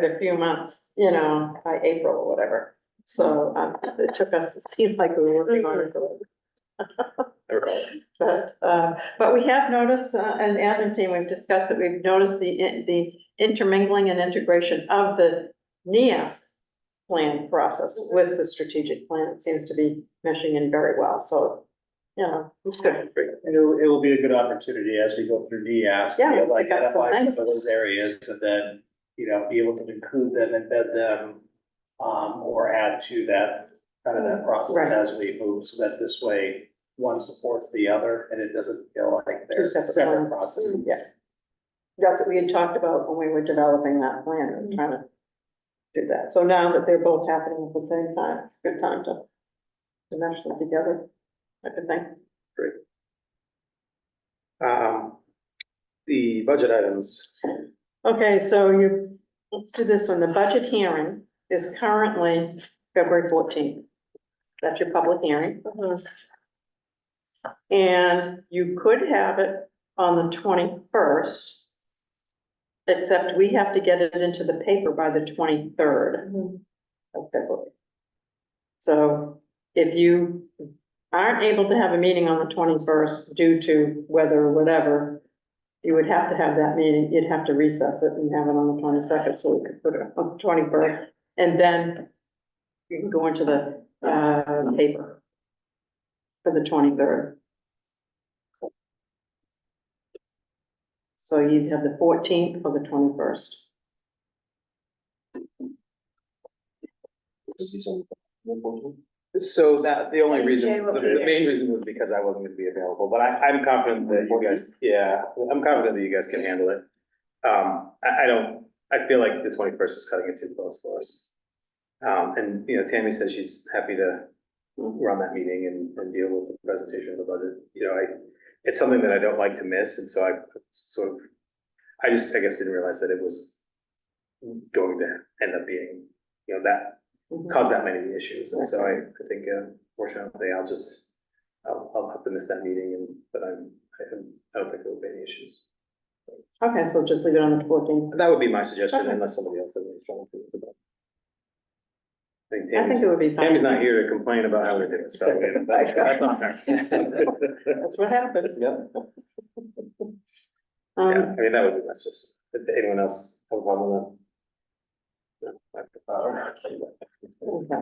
a few months, by April or whatever. So, it took us, it seemed like we were working on it. for a I recall. But we have noticed, and the admin team, we've discussed that we've noticed the intermingling and integration of the NEAS plan process with the strategic plan. It seems to be meshing in very well, so, it's good. And it will be a good opportunity as we go through NEAS. Yeah, to be able to we got some identify things. some of those areas and then, be able to include them, embed them, or add to that, kind of that process Right. as we move, so that this way one supports the other and it doesn't feel like they're Two separate separate plans. processes. Yeah. That's what we had talked about when we were developing that plan, and trying to do that. So now that they're both happening at the same time, it's a good time to mesh them together, I could think. The budget items, Okay, so let's do this one. The budget hearing is currently February 14th. That's your public hearing. And you could have it on the 21st, except we have to get it into the paper by the 23rd of February. So if you aren't able to have a meeting on the 21st due to weather or whatever, you would have to have that meeting, you'd have to recess it and have it on the 22nd, so we could put it on the 21st. And then you can go into the, paper for the 23rd. So you'd have the 14th or the 21st. so that, the only And reason, Jay will the be here. main reason was because I wasn't gonna be available, but I'm confident that you guys, I'm confident that you guys can handle it. I feel like the 21st is cutting it too close for us. And, Tammy says she's happy to run that meeting and deal with the presentation of the budget. It's something that I don't like to miss, and so I guess didn't realize that it was going to end up being, that cause that many issues, and so I think, fortunately, I'll have to miss that meeting, but I don't think there will be any issues. Okay, so just leave it on the 14th. That would be my suggestion, Okay. unless somebody else has any trouble with it. I think I think it would be fine. Tammy's not here to complain about how we do it, so that's on her. That's what happens. Yep. Um, Yeah, that would be my suggestion. If anyone else have a problem with that? Okay.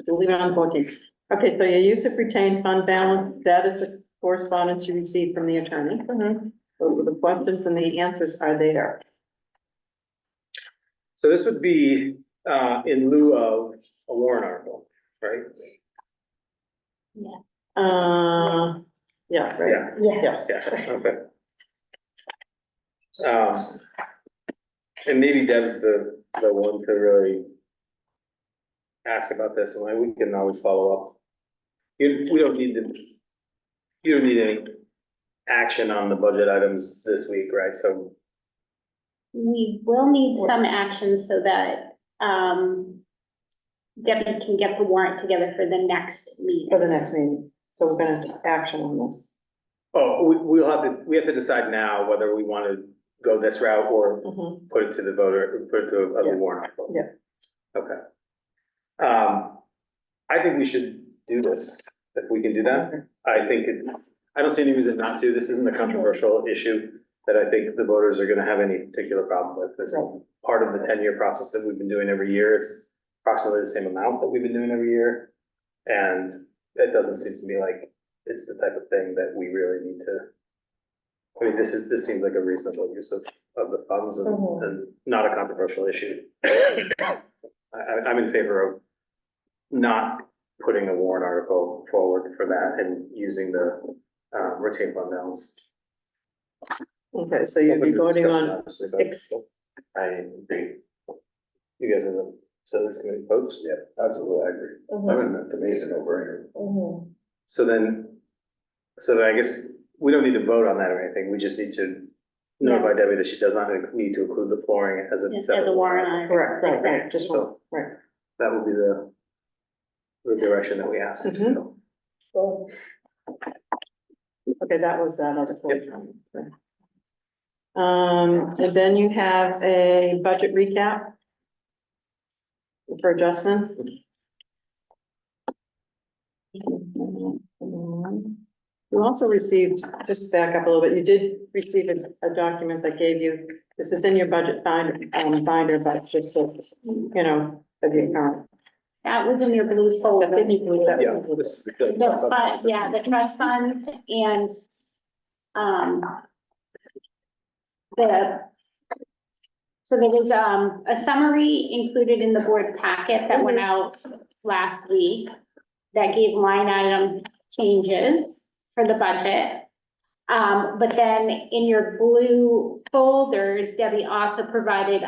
We'll leave it on 14th. Okay, so your use of retained fund balance, that is the correspondence you received from the attorney. Those are the questions and the answers are there. So this would be, in lieu of a warrant article, right? Yeah, right. Yeah. Yes. Yeah, okay. And maybe Deb's the one to really ask about this, and we can always follow up. You don't need any action on the budget items this week, right? So, We will need some action so that, Debbie can get the warrant together for the next meeting. For the next meeting. So we're gonna take action on this. we have to decide now whether we want to go this route or put it to the voter, put it to a Yeah. warrant article. Yeah. Okay. I think we should do this, if we can do that. I don't see any reason not to. This isn't a controversial issue. that I think the voters are gonna have any particular problem with. This is part of the 10-year process that we've been doing every year. It's approximately the same amount that we've been doing every year. And it doesn't seem to me like it's the type of thing that we really need to. I mean, this seems like a reasonable use of the funds and not a controversial issue. I'm in favor of not putting a warrant article forward for that and using the retained fund balance. Okay, so you'd be voting on, Obviously, but I agree. You guys are the facilities committee folks? Yeah, absolutely, I agree. I mean, to me, it's a no-brainer. So then I guess we don't need to vote on that or anything, we just need to notify Debbie that she does not need to include the flooring as a As separate. a warrant item. correct, right, just, So right. that will be the direction that we ask her to go. Cool. Okay, that was that other question. And then you have a budget recap for adjustments. You also received, just back up a little bit, you did receive a document that gave you, this is in your budget binder, but just so, you know, of the account. That was in your blue folder. That didn't include that. Yeah, this is the. The fund, yeah, the trust funds and, so there was, a summary included in the board packet that went out last week that gave line item changes for the budget. But then in your blue folders, Debbie also provided,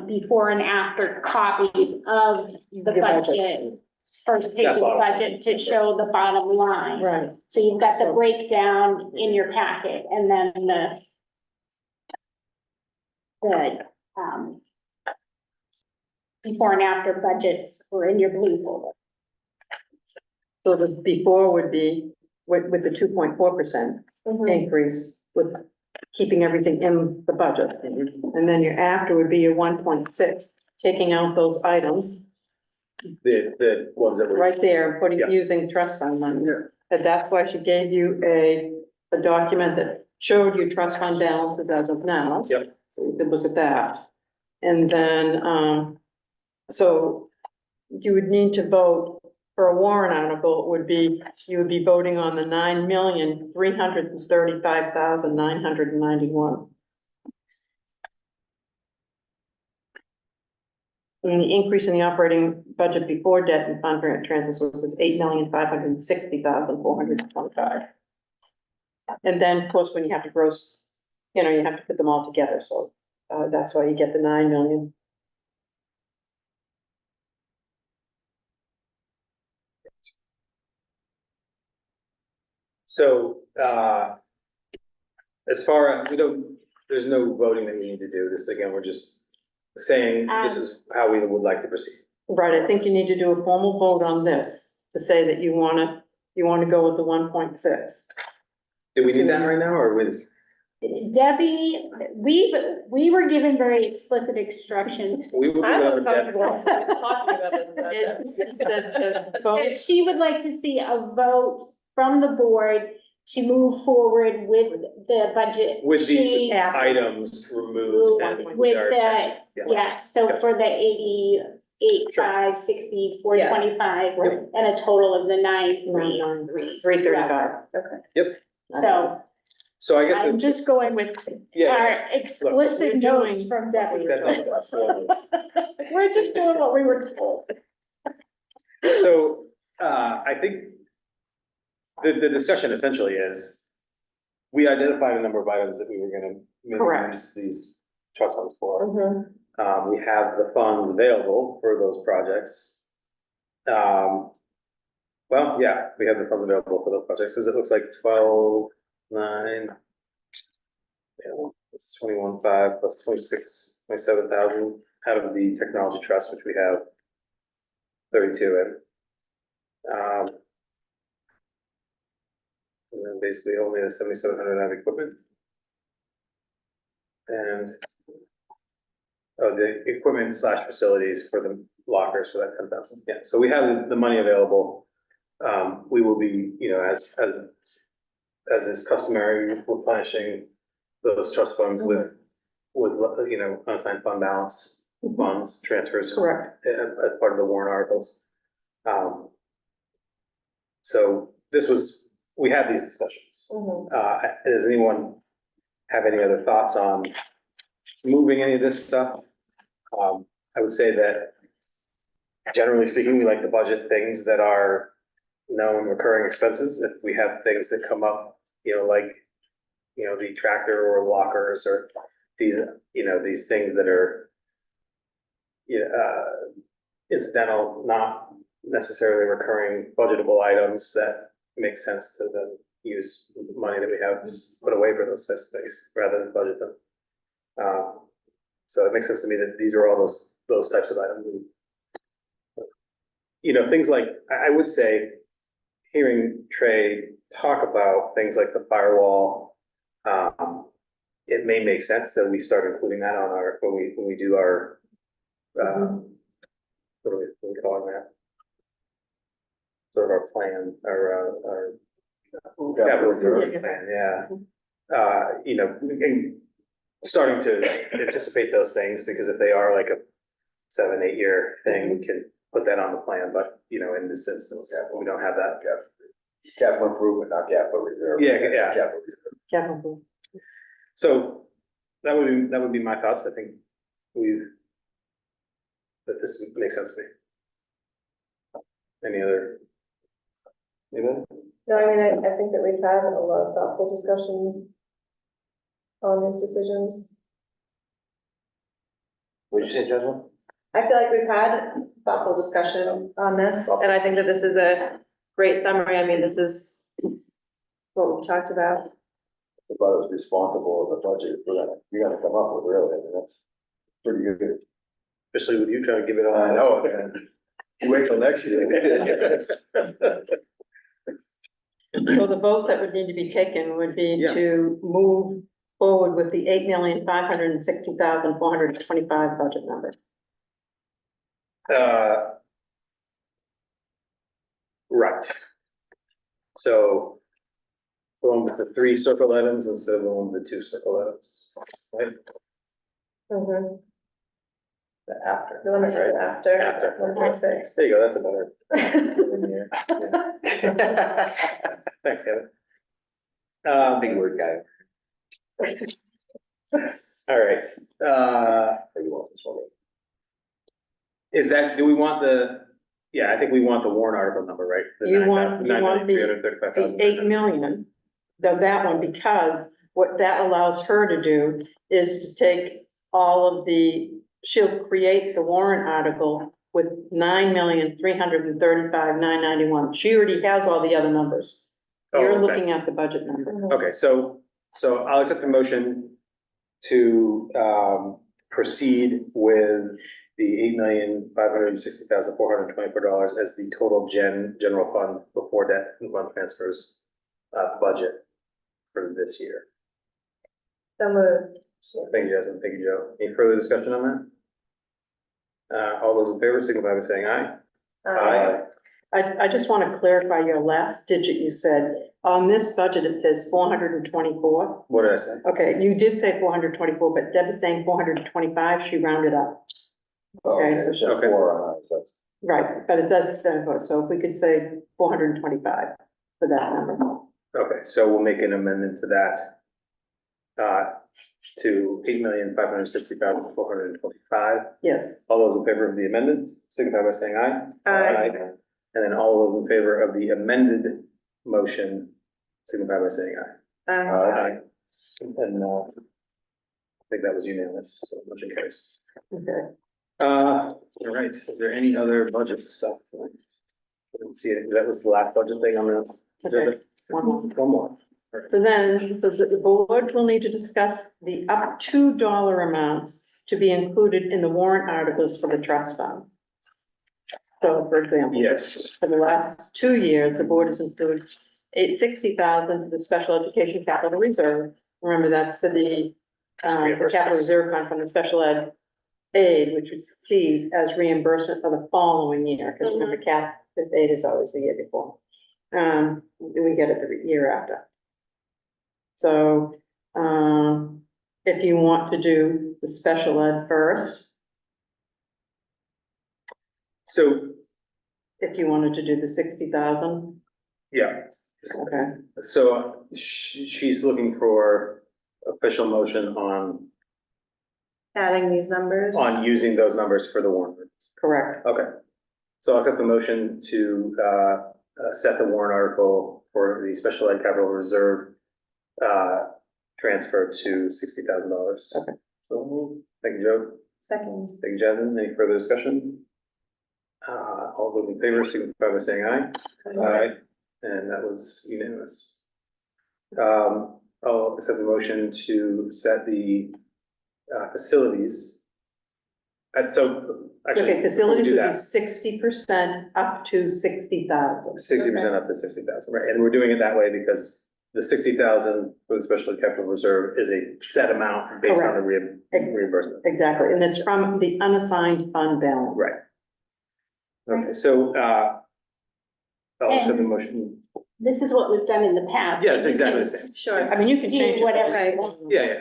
before and after copies of the Your budget. budget. First page of the budget to show the bottom line. Right. So you've got the So- breakdown in your packet and then the before and after budgets were in your blue folder. So the before would be with the 2.4% increase with keeping everything in the budget. And then your after would be your 1.6, taking out those items The ones that were. right there, Yeah. using trust fund money. And that's why she gave you a document that showed you trust fund balances as of now. Yep. So you could look at that. And then, so you would need to vote for a warrant article, it would be, you would be voting on the 9,335,991. And the increase in the operating budget before debt and fund grant transfer was 8,560,425. And then, of course, when you have to gross, you know, you have to put them all together, so, that's why you get the 9 million. So, as far as, there's no voting that we need to do. This, again, we're just saying this is how we would like to proceed. Right, I think you need to do a formal vote on this to say that you wanna go with the 1.6. Do we need that right now, or with? Debbie, we were given very explicit instructions. We will do whatever Deb- It said to vote, That she would like to see a vote from the board to move forward with the budget. With these change items removed and. With our- the, Yeah. yeah, so Gotcha. for the 88, 5, 60, 425, Right. and a total of the 933. 335. Yep. So So I guess. I'm just going with Yeah. our explicit You're doing- notes from Debbie. That helps us. We're just doing what we were told. So, I think the discussion essentially is, we identified a number of items that we were gonna Correct. use these trust funds for. We have the funds available for those projects. Well, yeah, we have the funds available for those projects, because it looks like 12,9. Yeah, it's 21,500 plus 27,000 out of the technology trust, which we have 32 in. And then basically only the 7,700 out of equipment. And the equipment / facilities for the lockers for that 10,000. Yeah, so we have the money available. We will be, you know, as is customary, replenishing those trust funds with, you know, unassigned fund balance funds, transfers. Correct. As part of the warrant articles. So this was, we had these discussions. Mhm. Does anyone have any other thoughts on moving any of this stuff? I would say that generally speaking, we like to budget things that are known recurring expenses. If we have things that come up, you know, like, you know, the tractor or lockers or these, you know, these things that are incidental, not necessarily recurring budgetable items that make sense to then use money that we have just put away for those types of things rather than budget them. So it makes sense to me that these are all those types of items. You know, things like, I would say, hearing Trey talk about things like the firewall, it may make sense that we start including that on our, when we do our, what are we calling that? Sort of our plan, our capital improvement plan, yeah. You know, starting to anticipate those things, because if they are like a 7-8 year thing, we can put that on the plan, but, you know, in this instance, we don't have that. Capital improvement, not capital reserve. Yeah. Capital reserve. Capital. So that would be my thoughts. I think that this makes sense to me. Any other? Anyone? No, I mean, I think that we've had a lot of thoughtful discussion on these decisions. What'd you say, Jocelyn? I feel like we've had thoughtful discussion on this, and I think that this is a great summary. I mean, this is what we've talked about. About as responsible as a budget you're gonna come up with, really. I mean, that's pretty good. Especially with you trying to give it all. I know, man. You wait till next year. So the vote that would need to be taken would be Yeah. to move forward with the 8,560,425 budget number. Right. So going with the 3 circle items instead of going with the 2 circle items, right? Mhm. After. The one that's right? after After. 1.6. There you go, that's a better. Thanks, Kevin. Big word guy. All right, is that, do we want yeah, I think we want the warrant article number, right? You want the 9,335,000. 8 million, that one, because what that allows her to do is to take all of she'll create the warrant article with 9,335,991. She already has all the other numbers. Oh, You're okay. looking at the budget number. Okay, so I'll accept the motion to proceed with the $8,560,424 as the total general fund before debt and fund transfers budget for this year. So moved. Thank you, Jasmine. Thank you, Joe. Any further discussion on that? All those in favor, signify by saying aye. I just want to clarify your last digit you said. On this budget, it says 424. What did I say? Okay, you did say 424, but Deb is saying 425. She rounded up. Okay, so Okay. 4 on ours, that's. right, but it does stand for it. So if we could say 425 for that number. Okay, so we'll make an amendment to that. To $8,560,425. Yes. All those in favor of the amendment, signify by saying aye. Aye. And then all those in favor of the amended motion, signify by saying aye. Aye. And, I think that was unanimous, so motion carries. Okay. All right, is there any other budget stuff? I didn't see it, that was the last budget thing on the. Okay. One more. One more. So then the board will need to discuss the up to dollar amounts to be included in the warrant articles for the trust funds. So for example. Yes. For the last 2 years, the board has included $860,000 for the special education capital reserve. Remember, that's for the capital reserve fund from the special ed aid, which we see as reimbursement for the following year, because remember, this aid is always the year before. We get it the year after. So, if you want to do the special ed first, So, if you wanted to do the 60,000, yeah, okay. so she's looking for official motion Adding these numbers. on using those numbers for the warrant. Correct. Okay. So I'll accept the motion to, set the warrant article for the special ed capital reserve, transfer to $60,000. Okay. So, thank you, Joe. Second. Thank you, Jasmine. Any further discussion? All those in favor, signify by saying aye. Aye. And that was unanimous. I'll accept the motion to set the, facilities. And so, actually. Okay, facilities before we would do be 60% up to 60,000. 60% up to 60,000, right? And we're doing it that way because the 60,000 for the special ed capital reserve is a set amount based on the reimbursement. Exactly, and it's from the unassigned fund balance. Right. Okay, so, I'll accept the motion. This is what we've done in the past. Yeah, it's but you exactly can the same. Sure. I mean, you can do change it. whatever you want. Yeah,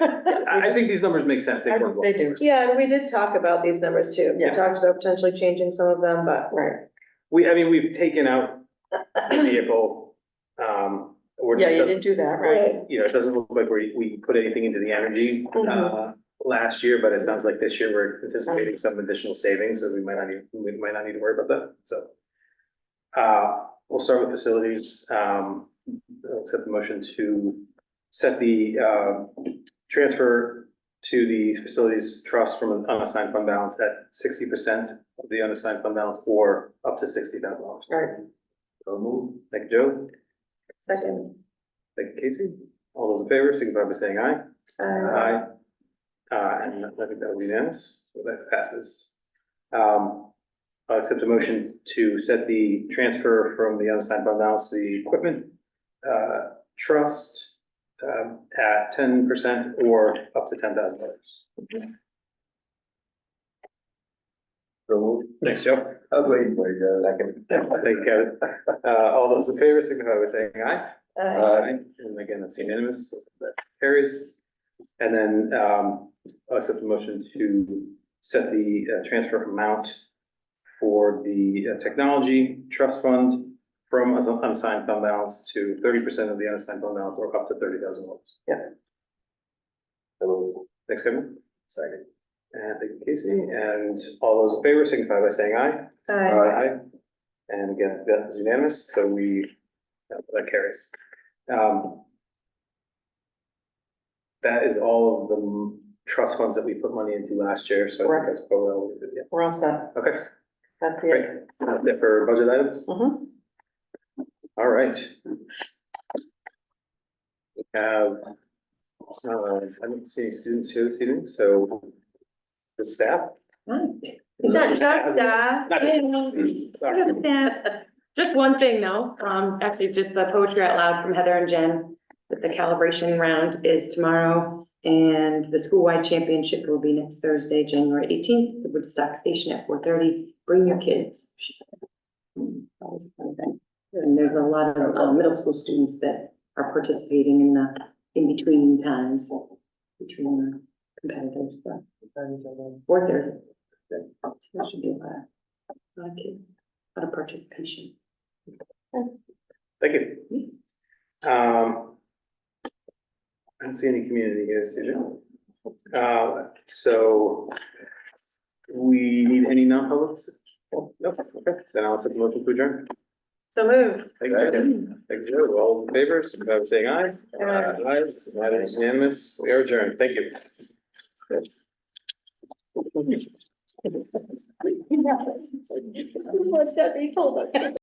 I think these numbers make sense. They work well. They do. Yeah, and we did talk about these numbers too. We Yeah. talked about potentially changing some of them, but. Right, I mean, we've taken out the vehicle, or yeah, it you doesn't, didn't do that, right? you know, it doesn't look like we put anything into the energy, last year, but it sounds like this year we're anticipating some additional savings, so we might not need to worry about that, so. We'll start with facilities, I'll accept the motion to set the, transfer to the facilities trust from an unassigned fund balance at 60% of the unassigned fund balance or up to $60,000. Right. So move. Thank you, Joe. Second. Thank you, Casey. All those in favor, signify by saying aye. Aye. And I think that will be unanimous, so that passes. I'll accept a motion to set the transfer from the unassigned fund balance to the equipment, trust, at 10% or up to $10,000. Thanks, Joe. I was waiting for you guys. Second. Thank you, Kevin. All those in favor, signify by saying aye. Aye. And again, that's unanimous, so that carries. And then, I'll accept the motion to set the transfer amount for the technology trust fund from unassigned fund balance to 30% of the unassigned fund balance or up to $30,000. Yeah. So, thanks, Kevin. Second. And thank you, Casey. And all those in favor, signify by saying aye. Aye. And again, that is unanimous, so that carries. That is all of the trust funds that we put money into last year, so I think that's probably all we did, yeah. We're all set. Okay, That's great. it. That's it for budget items. Mhm. All right. We have, I didn't see any students here this evening, so the staff. Not Sorry. Just one thing though, actually just the poetry out loud from Heather and Jen, that the calibration round is tomorrow. And the school-wide championship will be next Thursday, January 18th, at Woodstock Station at 4:30. Bring your kids. Always a fun thing. And there's a lot of middle school students that are participating in the in-between times between the competitors, but 4:30. So there should be a lot of kids, a lot of participation. Thank you. I don't see any community here, Susan. So we need any non-publics? Nope, okay, then I'll accept the motion to adjourn. So move. Thank you. Thank you, Joe. All in favor, signify by saying aye. Aye. That is unanimous. We are adjourned. Thank you. What Debbie told us.